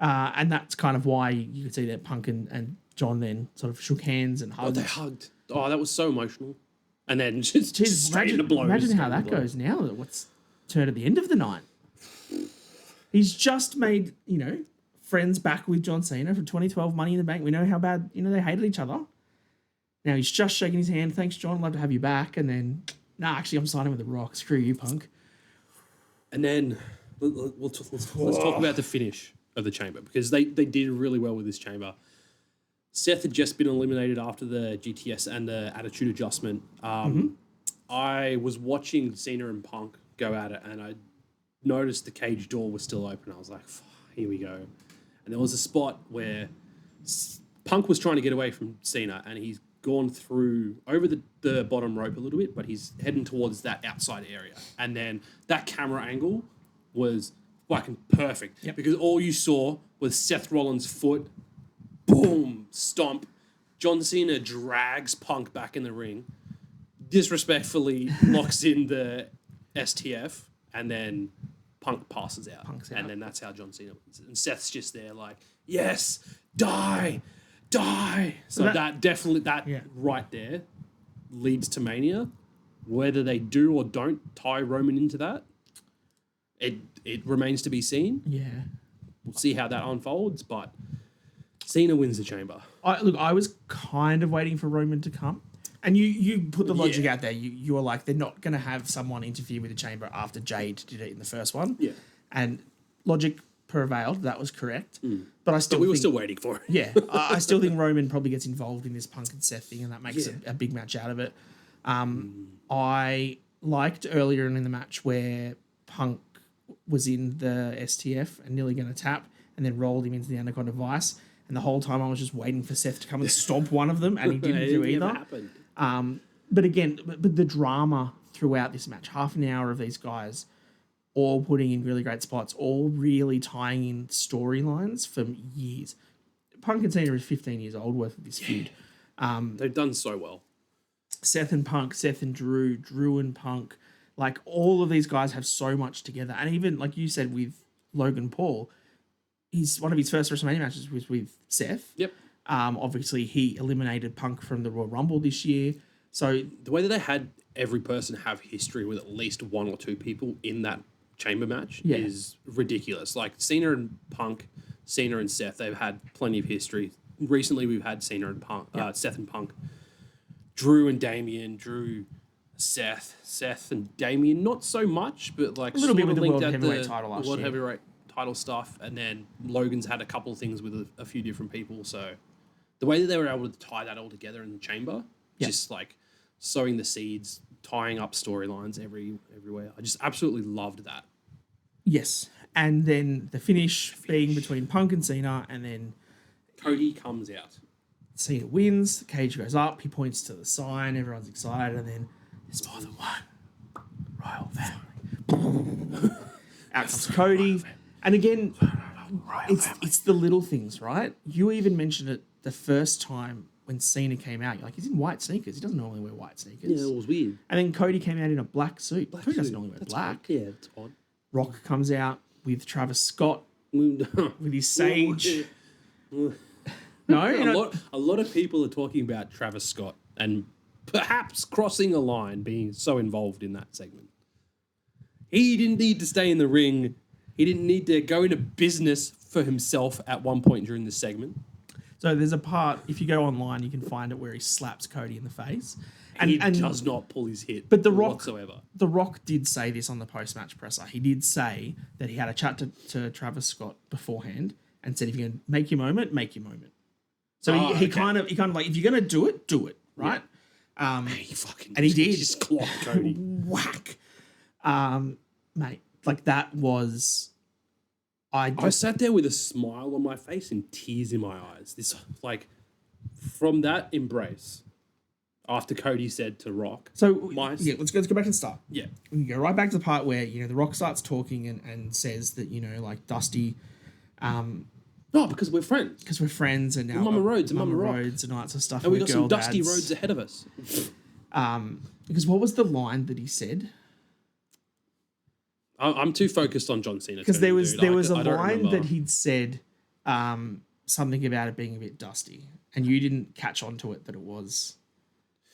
[SPEAKER 2] And that's kind of why you could see that Punk and John then sort of shook hands and hugged.
[SPEAKER 1] Oh, they hugged. Oh, that was so emotional. And then just straight into blows.
[SPEAKER 2] Imagine how that goes now. What's turned at the end of the night? He's just made, friends back with John Cena from 2012 Money in the Bank. We know how bad, they hated each other. Now he's just shaking his hand. Thanks, John. I'd love to have you back. And then, actually, I'm signing with The Rock. Screw you, Punk.
[SPEAKER 1] And then let's talk about the finish of the chamber because they did really well with this chamber. Seth had just been eliminated after the GTS and the attitude adjustment. I was watching Cena and Punk go at it and I noticed the cage door was still open. I was like, here we go. And there was a spot where Punk was trying to get away from Cena and he's gone through over the bottom rope a little bit, but he's heading towards that outside area. And then that camera angle was fucking perfect because all you saw was Seth Rollins' foot, boom, stomp. John Cena drags Punk back in the ring, disrespectfully locks in the STF, and then Punk passes out. And then that's how John Cena wins. And Seth's just there like, yes, die. So that right there leads to Mania. Whether they do or don't tie Roman into that, it remains to be seen.
[SPEAKER 2] Yeah.
[SPEAKER 1] We'll see how that unfolds, but Cena wins the chamber.
[SPEAKER 2] I was kind of waiting for Roman to come. And you put the logic out there. You were like, they're not going to have someone interfere with the chamber after Jade did it in the first one.
[SPEAKER 1] Yeah.
[SPEAKER 2] And logic prevailed. That was correct. But
[SPEAKER 1] we were still waiting for it.
[SPEAKER 2] Yeah. I still think Roman probably gets involved in this Punk and Seth thing, and that makes a big match out of it. I liked earlier in the match where Punk was in the STF and nearly going to tap and then rolled him into the Anaconda Vice. And the whole time I was just waiting for Seth to come and stomp one of them, and he didn't do either. But again, but the drama throughout this match, half an hour of these guys all putting in really great spots, all really tying in storylines from years. Punk and Cena is 15 years old worth of this feud.
[SPEAKER 1] They've done so well.
[SPEAKER 2] Seth and Punk, Seth and Drew, Drew and Punk, like all of these guys have so much together. And even like you said with Logan Paul, one of his first WrestleMania matches was with Seth.
[SPEAKER 1] Yep.
[SPEAKER 2] Obviously, he eliminated Punk from the Royal Rumble this year. So
[SPEAKER 1] the way that they had every person have history with at least one or two people in that chamber match is ridiculous. Like Cena and Punk, Cena and Seth, they've had plenty of history. Recently, we've had Cena and Punk, Seth and Punk. Drew and Damien, Drew, Seth and Damien, not so much, but like
[SPEAKER 2] a little bit with the World
[SPEAKER 1] at
[SPEAKER 2] Heavyweight title last
[SPEAKER 1] World
[SPEAKER 2] year.
[SPEAKER 1] Heavyweight title stuff, and then Logan's had a couple of things with a few different people. So the way that they were able to tie that all together in the chamber, just like sowing the seeds, tying up storylines everywhere. I just absolutely loved that.
[SPEAKER 2] Yes. And then the finish being between Punk and Cena, and then
[SPEAKER 1] Cody comes out.
[SPEAKER 2] Cena wins, the cage goes up, he points to the sign, everyone's excited, and then there's more than one royal family. Out comes Cody. And again, it's the little things, right? You even mentioned it the first time when Cena came out. You're like, he's in white sneakers. He doesn't normally wear white sneakers.
[SPEAKER 1] Yeah, it was weird.
[SPEAKER 2] And then Cody came out in a black suit. Cody doesn't normally wear black.
[SPEAKER 1] Odd. Yeah, it's odd.
[SPEAKER 2] Rock comes out with Travis Scott with his sage. No,
[SPEAKER 1] a lot of people are talking about Travis Scott and perhaps crossing a line, being so involved in that segment. He didn't need to stay in the ring. He didn't need to go into business for himself at one point during the segment.
[SPEAKER 2] So there's a part, if you go online, you can find it where he slaps Cody in the face.
[SPEAKER 1] And he does not pull his hit
[SPEAKER 2] but the Rock,
[SPEAKER 1] whatsoever.
[SPEAKER 2] The Rock did say this on the post-match presser. He did say that he had a chat to Travis Scott beforehand and said, if you're going to make your moment, make your moment. So he kind of like, if you're going to do it, right?
[SPEAKER 1] Yeah. He fucking
[SPEAKER 2] and he did.
[SPEAKER 1] Just clocked Cody.
[SPEAKER 2] Whack. Mate, like that was... I
[SPEAKER 1] sat there with a smile on my face and tears in my eyes. This, like, from that embrace, after Cody said to Rock...
[SPEAKER 2] let's go back to the start.
[SPEAKER 1] Yeah.
[SPEAKER 2] We go right back to the part where, the Rock starts talking and says that, like, Dusty...
[SPEAKER 1] no, because we're friends.
[SPEAKER 2] Because we're friends and now...
[SPEAKER 1] Mama Rhodes and
[SPEAKER 2] Mama
[SPEAKER 1] Rock.
[SPEAKER 2] Rhodes and all that sort of stuff.
[SPEAKER 1] And we got some dusty roads ahead of us.
[SPEAKER 2] Because what was the line that he said?
[SPEAKER 1] I'm too focused on John Cena.
[SPEAKER 2] Because there was a line that he'd said something about it being a bit dusty, and you didn't catch on to it that it was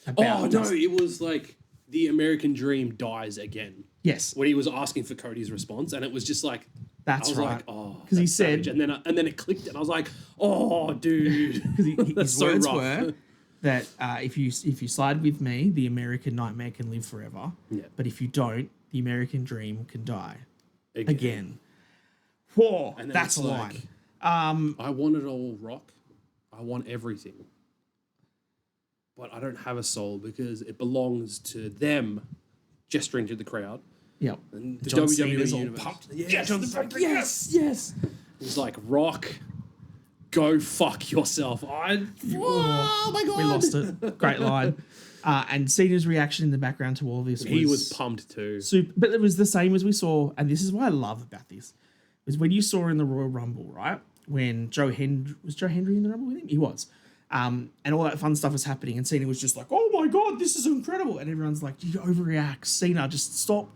[SPEAKER 2] about dusty.
[SPEAKER 1] It was like the American dream dies again.
[SPEAKER 2] Yes.
[SPEAKER 1] When he was asking for Cody's response, and it was just like...
[SPEAKER 2] That's right.
[SPEAKER 1] Like, oh,
[SPEAKER 2] because he said...
[SPEAKER 1] savage. And then it clicked, and I was like, oh, dude.
[SPEAKER 2] Because his words were that if you side with me, the American nightmare can live forever.
[SPEAKER 1] Yeah.
[SPEAKER 2] But if you don't, the American dream can die again.
[SPEAKER 1] Whoa,
[SPEAKER 2] that's a line.
[SPEAKER 1] I want it all, Rock. I want everything. But I don't have a soul because it belongs to them, gesturing to the crowd.
[SPEAKER 2] Yep.
[SPEAKER 1] And the
[SPEAKER 2] John
[SPEAKER 1] WWE
[SPEAKER 2] Cena's all
[SPEAKER 1] universe.
[SPEAKER 2] pumped.
[SPEAKER 1] Yes. He's like, Rock, go fuck yourself. Oh my God.
[SPEAKER 2] We lost it. Great line. And Cena's reaction in the background to all this
[SPEAKER 1] he was pumped too.
[SPEAKER 2] Super, but it was the same as we saw, and this is what I love about this, is when you saw in the Royal Rumble, right? When was Joe Hendry in the Rumble with him? He was. And all that fun stuff was happening, and Cena was just like, oh my God, this is incredible. And everyone's like, you overreact. Cena, just stop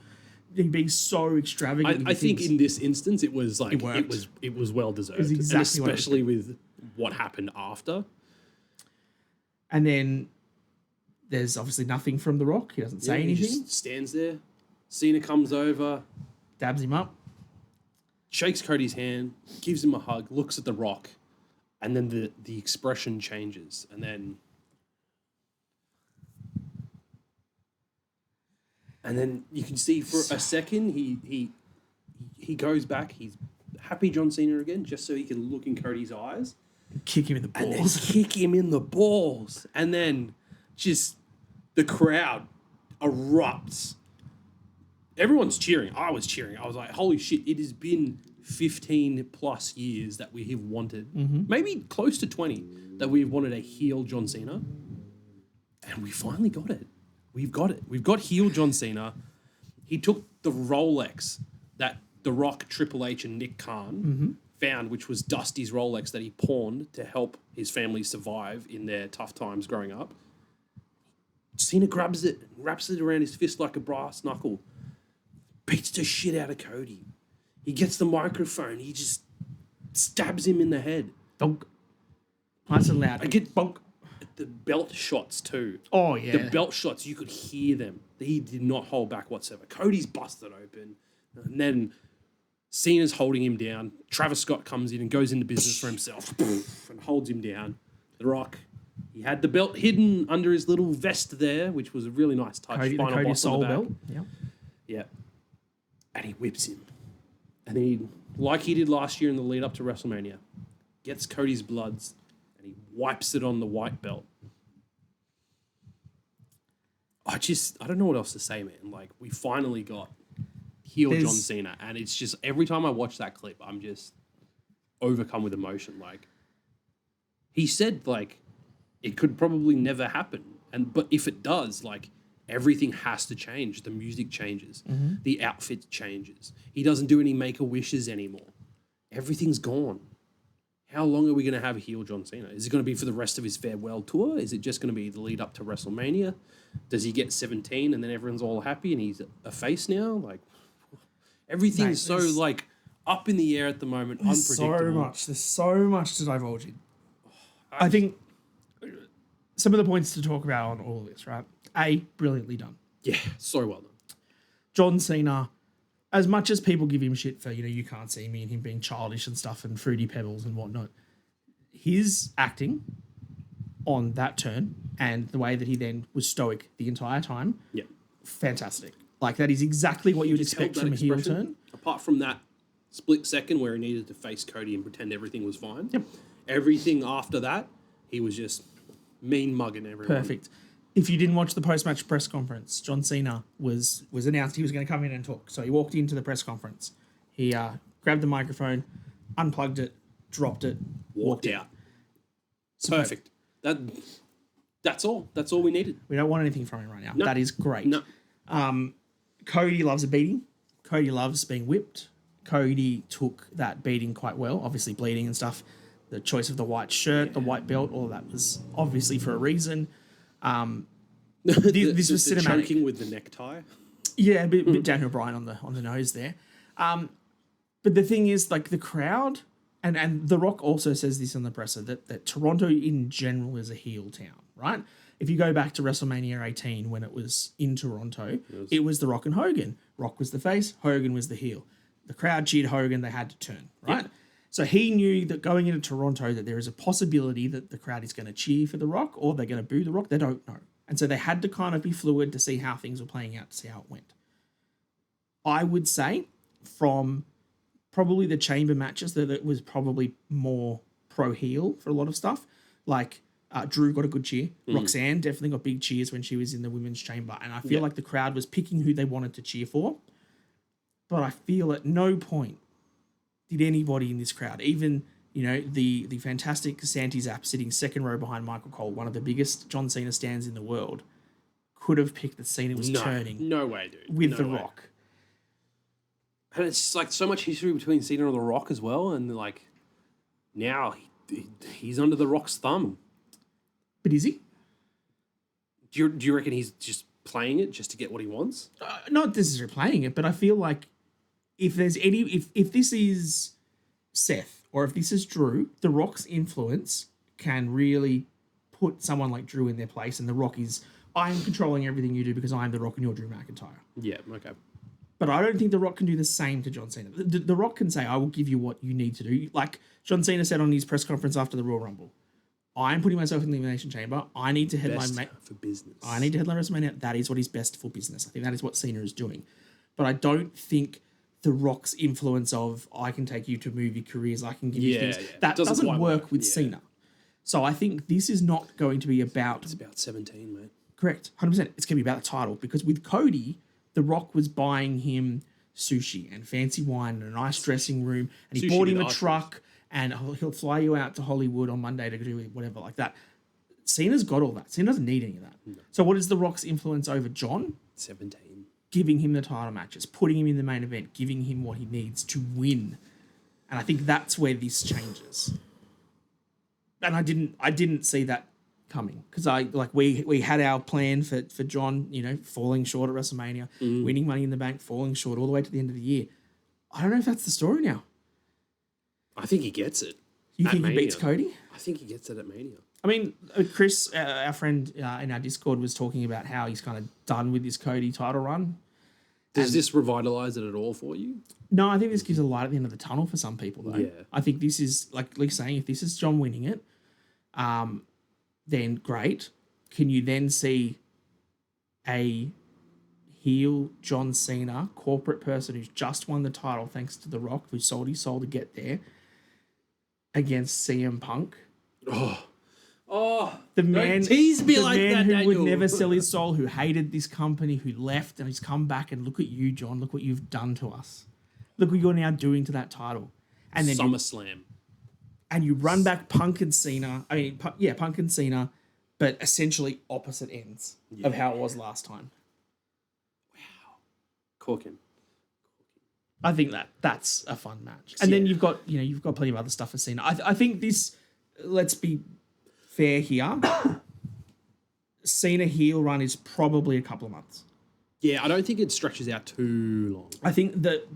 [SPEAKER 2] being so extravagant.
[SPEAKER 1] I think in this instance, it was like, it was well deserved.
[SPEAKER 2] It was exactly
[SPEAKER 1] and especially with what happened after.
[SPEAKER 2] And then there's obviously nothing from The Rock. He doesn't say anything.
[SPEAKER 1] He just stands there. Cena comes over,
[SPEAKER 2] dabs him up,
[SPEAKER 1] shakes Cody's hand, gives him a hug, looks at The Rock, and then the expression changes. And then you can see for a second he goes back. He's happy John Cena again, just so he can look in Cody's eyes.
[SPEAKER 2] Kick him in the
[SPEAKER 1] balls. And then just the crowd erupts. Everyone's cheering. I was cheering. I was like, holy shit, it has been 15 plus years that we have wanted, maybe close to 20, that we've wanted a heel John Cena. And we finally got it. We've got it. We've got heel John Cena. He took the Rolex that The Rock, Triple H, and Nick Khan found, which was Dusty's Rolex that he pawned to help his family survive in their tough times growing up. Cena grabs it, wraps it around his fist like a brass knuckle, beats the shit out of Cody. He gets the microphone, he just stabs him in the head.
[SPEAKER 2] Donk. Nice and loud.
[SPEAKER 1] I get bonk. The belt shots too.
[SPEAKER 2] Oh, yeah.
[SPEAKER 1] The belt shots, you could hear them. He did not hold back whatsoever. Cody's busted open. And then Cena's holding him down. Travis Scott comes in and goes into business for himself and holds him down. The Rock, he had the belt hidden under his little vest there, which was a really nice touch.
[SPEAKER 2] Cody Soul belt.
[SPEAKER 1] Yeah. Yeah. And he whips him. And he, like he did last year in the lead up to WrestleMania, gets Cody's bloods and he wipes it on the white belt. I don't know what else to say, man. Like, we finally got heel John Cena. And it's just, every time I watch that clip, I'm just overcome with emotion. Like, he said, like, it could probably never happen. But if it does, like, everything has to change. The music changes. The outfit changes. He doesn't do any make-a-wishes anymore. Everything's gone. How long are we going to have a heel John Cena? Is it going to be for the rest of his farewell tour? Is it just going to be the lead up to WrestleMania? Does he get 17 and then everyone's all happy and he's a face now? Like, everything's like up in the air at the moment, unpredictable.
[SPEAKER 2] There's so much to divulge in. I think some of the points to talk about on all of this, right? Brilliantly done.
[SPEAKER 1] Yeah, so well done.
[SPEAKER 2] John Cena, as much as people give him shit for, you can't see me and him being childish and stuff and Fruity Pebbles and whatnot, his acting on that turn and the way that he then was stoic the entire time, fantastic. Like, that is exactly what you would expect from a heel turn.
[SPEAKER 1] Apart from that split second where he needed to face Cody and pretend everything was fine. Yep. Everything after that, he was just mean mugging everyone.
[SPEAKER 2] Perfect. If you didn't watch the post-match press conference, John Cena was announced he was going to come in and talk. So he walked into the press conference. He grabbed the microphone, unplugged it, dropped it, walked out.
[SPEAKER 1] Perfect. That's all. That's all we needed.
[SPEAKER 2] We don't want anything from him right now.
[SPEAKER 1] No.
[SPEAKER 2] That is great.
[SPEAKER 1] No.
[SPEAKER 2] Cody loves a beating. Cody loves being whipped. Cody took that beating quite well, obviously bleeding and stuff. The choice of the white shirt, the white belt, all of that was obviously for a reason. This was cinematic.
[SPEAKER 1] Choking with the necktie.
[SPEAKER 2] Yeah, a bit Daniel Bryan on the nose there. But the thing is, like, the crowd, and The Rock also says this on the presser, that Toronto in general is a heel town, right? If you go back to WrestleMania 18 when it was in Toronto, it was The Rock and Hogan. Rock was the face, Hogan was the heel. The crowd cheered Hogan, they had to turn, right? Yeah. So he knew that going into Toronto that there is a possibility that the crowd is going to cheer for The Rock or they're going to boo The Rock. They don't know. And so they had to kind of be fluid to see how things were playing out, to see how it went. I would say from probably the chamber matches that it was probably more pro-heel for a lot of stuff. Like Drew got a good cheer. Roxanne definitely got big cheers when she was in the women's chamber. And I feel like the crowd was picking who they wanted to cheer for. But I feel at no point did anybody in this crowd, even, the fantastic Santi Zap sitting second row behind Michael Cole, one of the biggest John Cena stands in the world, could have picked that Cena was turning.
[SPEAKER 1] No way, dude.
[SPEAKER 2] With The Rock.
[SPEAKER 1] And it's just like so much history between Cena and The Rock as well. And like now he's under The Rock's thumb.
[SPEAKER 2] But is he?
[SPEAKER 1] Do you reckon he's just playing it just to get what he wants?
[SPEAKER 2] Not necessarily playing it, but I feel like if there's if this is Seth or if this is Drew, The Rock's influence can really put someone like Drew in their place, and The Rock is, I'm controlling everything you do because I'm The Rock and you're Drew McIntyre.
[SPEAKER 1] Yeah, okay.
[SPEAKER 2] But I don't think The Rock can do the same to John Cena. The Rock can say, I will give you what you need to do. Like John Cena said on his press conference after the Royal Rumble, I'm putting myself in the Elimination Chamber. I need to headline
[SPEAKER 1] for business.
[SPEAKER 2] I need to headline WrestleMania. That is what is best for business. I think that is what Cena is doing. But I don't think The Rock's influence of, I can take you to movie careers, I can give you things, that doesn't work with Cena. So I think this is not going to be about...
[SPEAKER 1] It's about 17, mate.
[SPEAKER 2] Correct. 100%. It's going to be about the title. Because with Cody, The Rock was buying him sushi and fancy wine and a nice dressing room. And he bought him a truck and he'll fly you out to Hollywood on Monday to do whatever like that. Cena's got all that. Cena doesn't need any of that. No. So what is The Rock's influence over John?
[SPEAKER 1] 17.
[SPEAKER 2] giving him the title matches, putting him in the main event, giving him what he needs to win. And I think that's where this changes. And I didn't see that coming because we had our plan for John, falling short at WrestleMania, winning Money in the Bank, falling short all the way to the end of the year. I don't know if that's the story now.
[SPEAKER 1] I think he gets it.
[SPEAKER 2] You think he beats Cody?
[SPEAKER 1] I think he gets it at Mania.
[SPEAKER 2] I mean, Chris, our friend in our Discord, was talking about how he's kind of done with this Cody title run.
[SPEAKER 1] Does this revitalize it at all for you?
[SPEAKER 2] No, I think this gives a light at the end of the tunnel for some people, though.
[SPEAKER 1] Yeah.
[SPEAKER 2] I think this is, like saying, if this is John winning it, then great. Can you then see a heel John Cena, corporate person who's just won the title thanks to The Rock, who sold his soul to get there, against CM Punk? The man,
[SPEAKER 1] tease me like that,
[SPEAKER 2] who
[SPEAKER 1] Daniel.
[SPEAKER 2] would never sell his soul, who hated this company, who left, and he's come back, and look at you, John. Look what you've done to us. Look what you're now doing to that title. And then
[SPEAKER 1] SummerSlam.
[SPEAKER 2] And you run back Punk and Cena. I mean, Punk and Cena, but essentially opposite ends of how it was last time.
[SPEAKER 1] Wow. Cooking.
[SPEAKER 2] I think that's a fun match. And then you've got plenty of other stuff for Cena. I think this, let's be fair here, Cena heel run is probably a couple of months.
[SPEAKER 1] Yeah, I don't think it stretches out too long.
[SPEAKER 2] I think that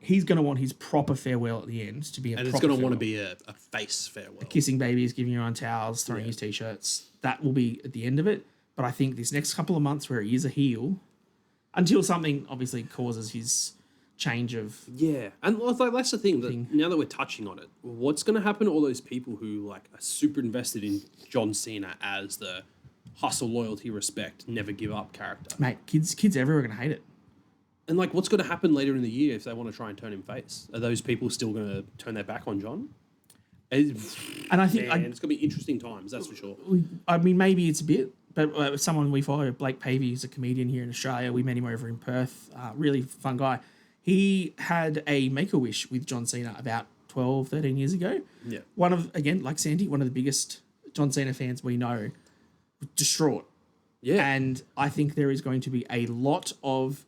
[SPEAKER 2] he's going to want his proper farewell at the end to be
[SPEAKER 1] and it's going to want to be a face farewell.
[SPEAKER 2] Kissing babies, giving you on towels, throwing his t-shirts. That will be at the end of it. But I think this next couple of months where he is a heel, until something obviously causes his change of...
[SPEAKER 1] Yeah, and that's the thing, that now that we're touching on it, what's going to happen to all those people who are super invested in John Cena as the hustle, loyalty, respect, never give up character?
[SPEAKER 2] Mate, kids everywhere are going to hate it.
[SPEAKER 1] And what's going to happen later in the year if they want to try and turn him face? Are those people still going to turn their back on John? And
[SPEAKER 2] I think
[SPEAKER 1] it's going to be interesting times, that's for sure.
[SPEAKER 2] I mean, maybe it's a bit, but someone we follow, Blake Pavey, who's a comedian here in Australia. We met him over in Perth. Really fun guy. He had a Make-A-Wish with John Cena about 12, 13 years ago.
[SPEAKER 1] Yeah.
[SPEAKER 2] Like Sandy, one of the biggest John Cena fans we know, distraught.
[SPEAKER 1] Yeah.
[SPEAKER 2] And I think there is going to be a lot of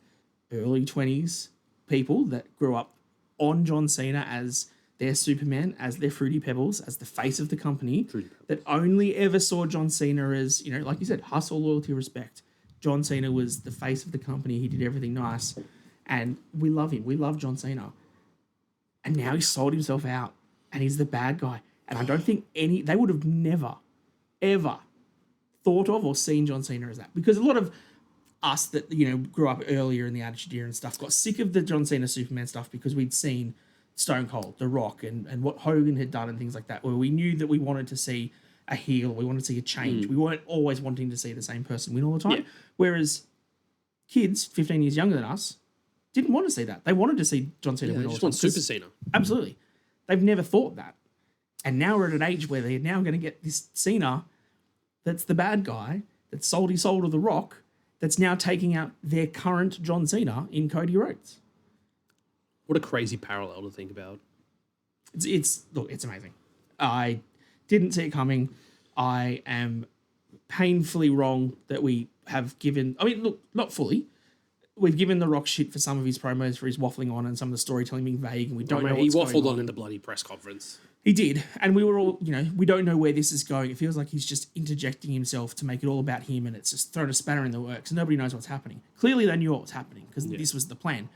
[SPEAKER 2] early 20s people that grew up on John Cena as their Superman, as their Fruity Pebbles, as the face of the company, that only ever saw John Cena as, like you said, hustle, loyalty, respect. John Cena was the face of the company. He did everything nice. And we love him. We love John Cena. And now he's sold himself out and he's the bad guy. And I don't think they would have never, ever thought of or seen John Cena as that. Because a lot of us that, grew up earlier in the Attitude Era and stuff got sick of the John Cena Superman stuff because we'd seen Stone Cold, The Rock, and what Hogan had done and things like that, where we knew that we wanted to see a heel, we wanted to see a change. We weren't always wanting to see the same person win all the time. Yeah. Whereas kids 15 years younger than us didn't want to see that. They wanted to see John Cena win all the time.
[SPEAKER 1] They just want Super Cena.
[SPEAKER 2] Absolutely. They've never thought that. And now we're at an age where they're now going to get this Cena that's the bad guy, that sold his soul to The Rock, that's now taking out their current John Cena in Cody Rhodes.
[SPEAKER 1] What a crazy parallel to think about.
[SPEAKER 2] It's amazing. I didn't see it coming. I am painfully wrong that we have given... I mean, look, not fully. We've given The Rock shit for some of his promos, for his waffling on and some of the storytelling being vague, and we don't know what's going on.
[SPEAKER 1] He waffled on in the bloody press conference.
[SPEAKER 2] He did, and we were all, we don't know where this is going. It feels like he's just interjecting himself to make it all about him, and it's just thrown a spanner in the works, and nobody knows what's happening. Clearly, they knew what was happening, because this was the plan.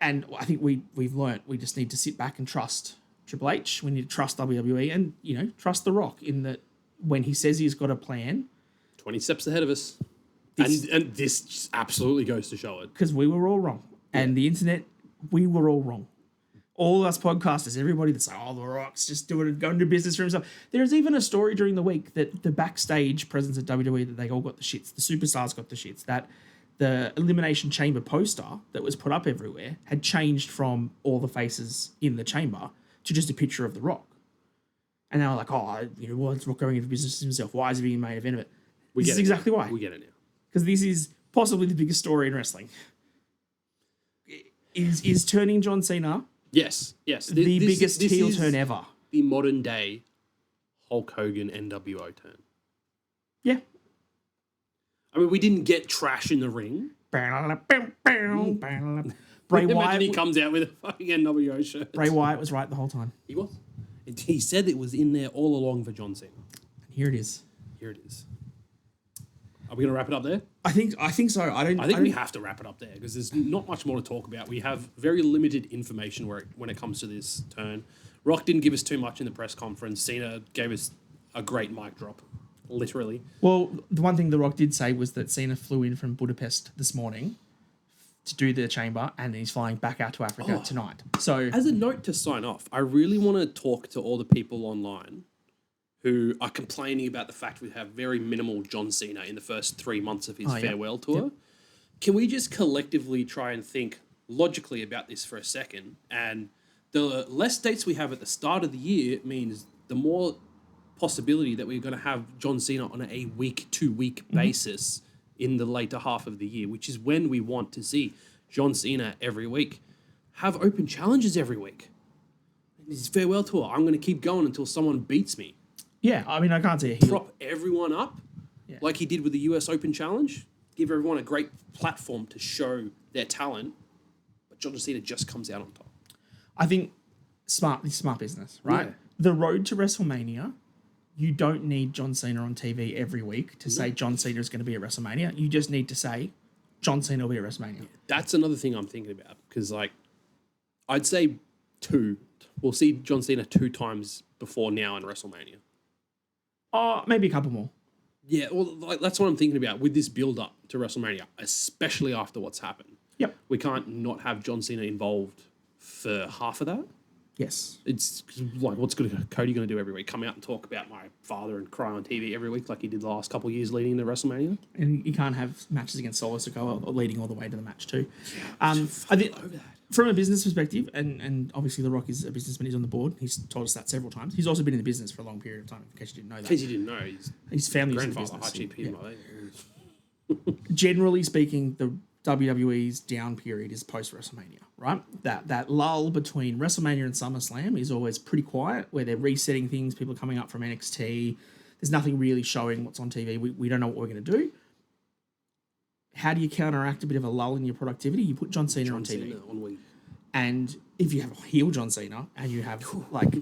[SPEAKER 2] And I think we've learnt we just need to sit back and trust Triple H. We need to trust WWE, and, trust The Rock in that when he says he's got a plan...
[SPEAKER 1] 20 steps ahead of us. And this just absolutely goes to show it.
[SPEAKER 2] Because we were all wrong. And the internet, we were all wrong. All us podcasters, everybody that's like, The Rock's just going to do business for himself. There's even a story during the week that the backstage presence at WWE, that they all got the shits. The superstars got the shits. That the Elimination Chamber poster that was put up everywhere had changed from all the faces in the chamber to just a picture of The Rock. And they were like, what's Rock going into business himself? Why is he being main event of it? This is exactly why.
[SPEAKER 1] We get it now.
[SPEAKER 2] Because this is possibly the biggest story in wrestling. Is turning John Cena...
[SPEAKER 1] Yes.
[SPEAKER 2] The biggest heel turn ever.
[SPEAKER 1] The modern day Hulk Hogan NWO turn.
[SPEAKER 2] Yeah.
[SPEAKER 1] I mean, we didn't get trash in the ring.
[SPEAKER 2] Bray
[SPEAKER 1] Imagine
[SPEAKER 2] Wyatt.
[SPEAKER 1] he comes out with a fucking NWO shirt.
[SPEAKER 2] Bray Wyatt was right the whole time.
[SPEAKER 1] He was. He said it was in there all along for John Cena.
[SPEAKER 2] And here it is.
[SPEAKER 1] Here it is. Are we going to wrap it up there?
[SPEAKER 2] I think so.
[SPEAKER 1] I think we have to wrap it up there because there's not much more to talk about. We have very limited information when it comes to this turn. Rock didn't give us too much in the press conference. Cena gave us a great mic drop, literally.
[SPEAKER 2] Well, the one thing The Rock did say was that Cena flew in from Budapest this morning to do the chamber, and he's flying back out to Africa tonight. So,
[SPEAKER 1] as a note to sign off, I really want to talk to all the people online who are complaining about the fact we have very minimal John Cena in the first 3 months of his farewell tour. Yep. Can we just collectively try and think logically about this for a second? And the less dates we have at the start of the year means the more possibility that we're going to have John Cena on a week, 2 week basis in the later half of the year, which is when we want to see John Cena every week. Have open challenges every week. His farewell tour, I'm going to keep going until someone beats me.
[SPEAKER 2] yeah, I mean, I can't see a heel.
[SPEAKER 1] Prop everyone up like he did with the US Open Challenge. Give everyone a great platform to show their talent. But John Cena just comes out on top.
[SPEAKER 2] I think smart business, right?
[SPEAKER 1] Yeah.
[SPEAKER 2] The road to WrestleMania, you don't need John Cena on TV every week to say John Cena is going to be at WrestleMania. You just need to say John Cena will be at WrestleMania.
[SPEAKER 1] That's another thing I'm thinking about because, like, I'd say 2. We'll see John Cena 2 times before now in WrestleMania.
[SPEAKER 2] Oh, maybe a couple more.
[SPEAKER 1] Yeah, well, like, that's what I'm thinking about with this build-up to WrestleMania, especially after what's happened.
[SPEAKER 2] Yep.
[SPEAKER 1] We can't not have John Cena involved for half of that.
[SPEAKER 2] Yes.
[SPEAKER 1] It's like, what's Cody going to do every week? Come out and talk about my father and cry on TV every week like he did the last couple of years leading into WrestleMania?
[SPEAKER 2] And you can't have matches against Solo Sikoa or leading all the way to the match too.
[SPEAKER 1] I
[SPEAKER 2] think
[SPEAKER 1] over that.
[SPEAKER 2] from a business perspective, and obviously The Rock is a businessman, he's on the board. He's told us that several times. He's also been in the business for a long period of time, in case you didn't know that.
[SPEAKER 1] In case you didn't know,
[SPEAKER 2] His family's in the
[SPEAKER 1] grandfather,
[SPEAKER 2] business.
[SPEAKER 1] IGP.
[SPEAKER 2] Generally speaking, the WWE's down period is post-WrestleMania, right? That lull between WrestleMania and SummerSlam is always pretty quiet, where they're resetting things, people are coming up from NXT. There's nothing really showing what's on TV. We don't know what we're going to do. How do you counteract a bit of a lull in your productivity? You put John Cena on TV.
[SPEAKER 1] Cena on week.
[SPEAKER 2] And if you have a heel John Cena and you have like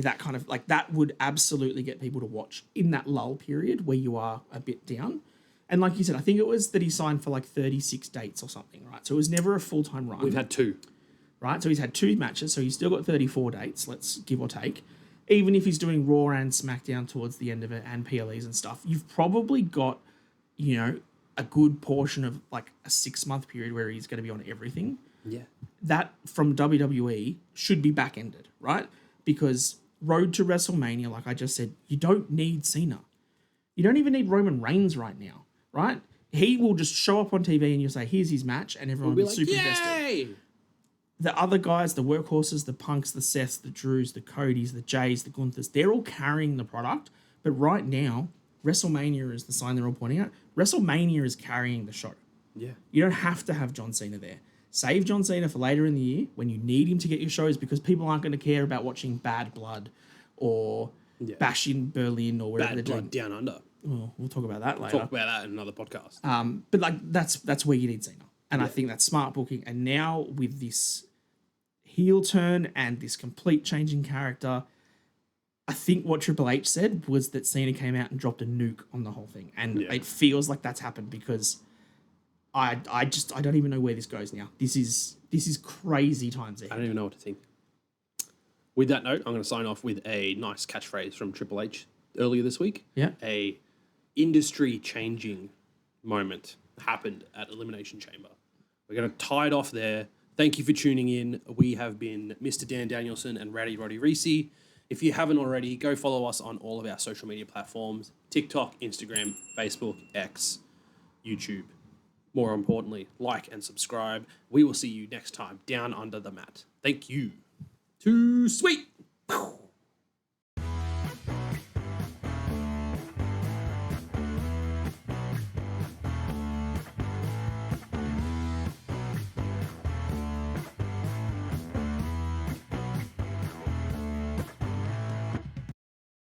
[SPEAKER 2] that kind of like that would absolutely get people to watch in that lull period where you are a bit down. And like you said, I think it was that he signed for like 36 dates or something, right? So it was never a full-time run.
[SPEAKER 1] We've had 2.
[SPEAKER 2] Right? So he's had 2 matches, so he's still got 34 dates, let's give or take. Even if he's doing Raw and SmackDown towards the end of it and PLEs and stuff, you've probably got, you know, a good portion of like a 6-month period where he's going to be on everything.
[SPEAKER 1] Yeah.
[SPEAKER 2] That from WWE should be back-ended, right? Because road to WrestleMania, like I just said, you don't need Cena. You don't even need Roman Reigns right now, right? He will just show up on TV and you'll say, here's his match, and everyone will be super invested. The other guys, the workhorses, the Punks, the Seths, the Drews, the Codys, the Jays, the Gunthers, they're all carrying the product. But right now, WrestleMania is the sign they're all pointing at. WrestleMania is carrying the show.
[SPEAKER 1] Yeah.
[SPEAKER 2] You don't have to have John Cena there. Save John Cena for later in the year when you need him to get your shows, because people aren't going to care about watching Bad Blood or Bash in Berlin or whatever
[SPEAKER 1] Bad
[SPEAKER 2] they're
[SPEAKER 1] Blood
[SPEAKER 2] doing.
[SPEAKER 1] Down Under.
[SPEAKER 2] Oh, we'll talk about that later.
[SPEAKER 1] Talk about that in another podcast.
[SPEAKER 2] But like that's where you need Cena. And I think that's smart booking. And now with this heel turn and this complete change in character, I think what Triple H said was that Cena came out and dropped a nuke on the whole thing. And it feels like that's happened because I don't even know where this goes now. This is crazy times ahead.
[SPEAKER 1] I don't even know what to think. With that note, I'm going to sign off with a nice catchphrase from Triple H earlier this week.
[SPEAKER 2] Yeah.
[SPEAKER 1] A industry-changing moment happened at Elimination Chamber. We're going to tie it off there. Thank you for tuning in. We have been Mr. Dan Danielson and Rowdy Roddy Reece. If you haven't already, go follow us on all of our social media platforms: TikTok, Instagram, Facebook, X, YouTube. More importantly, like and subscribe. We will see you next time down under the mat. Thank you. Too sweet.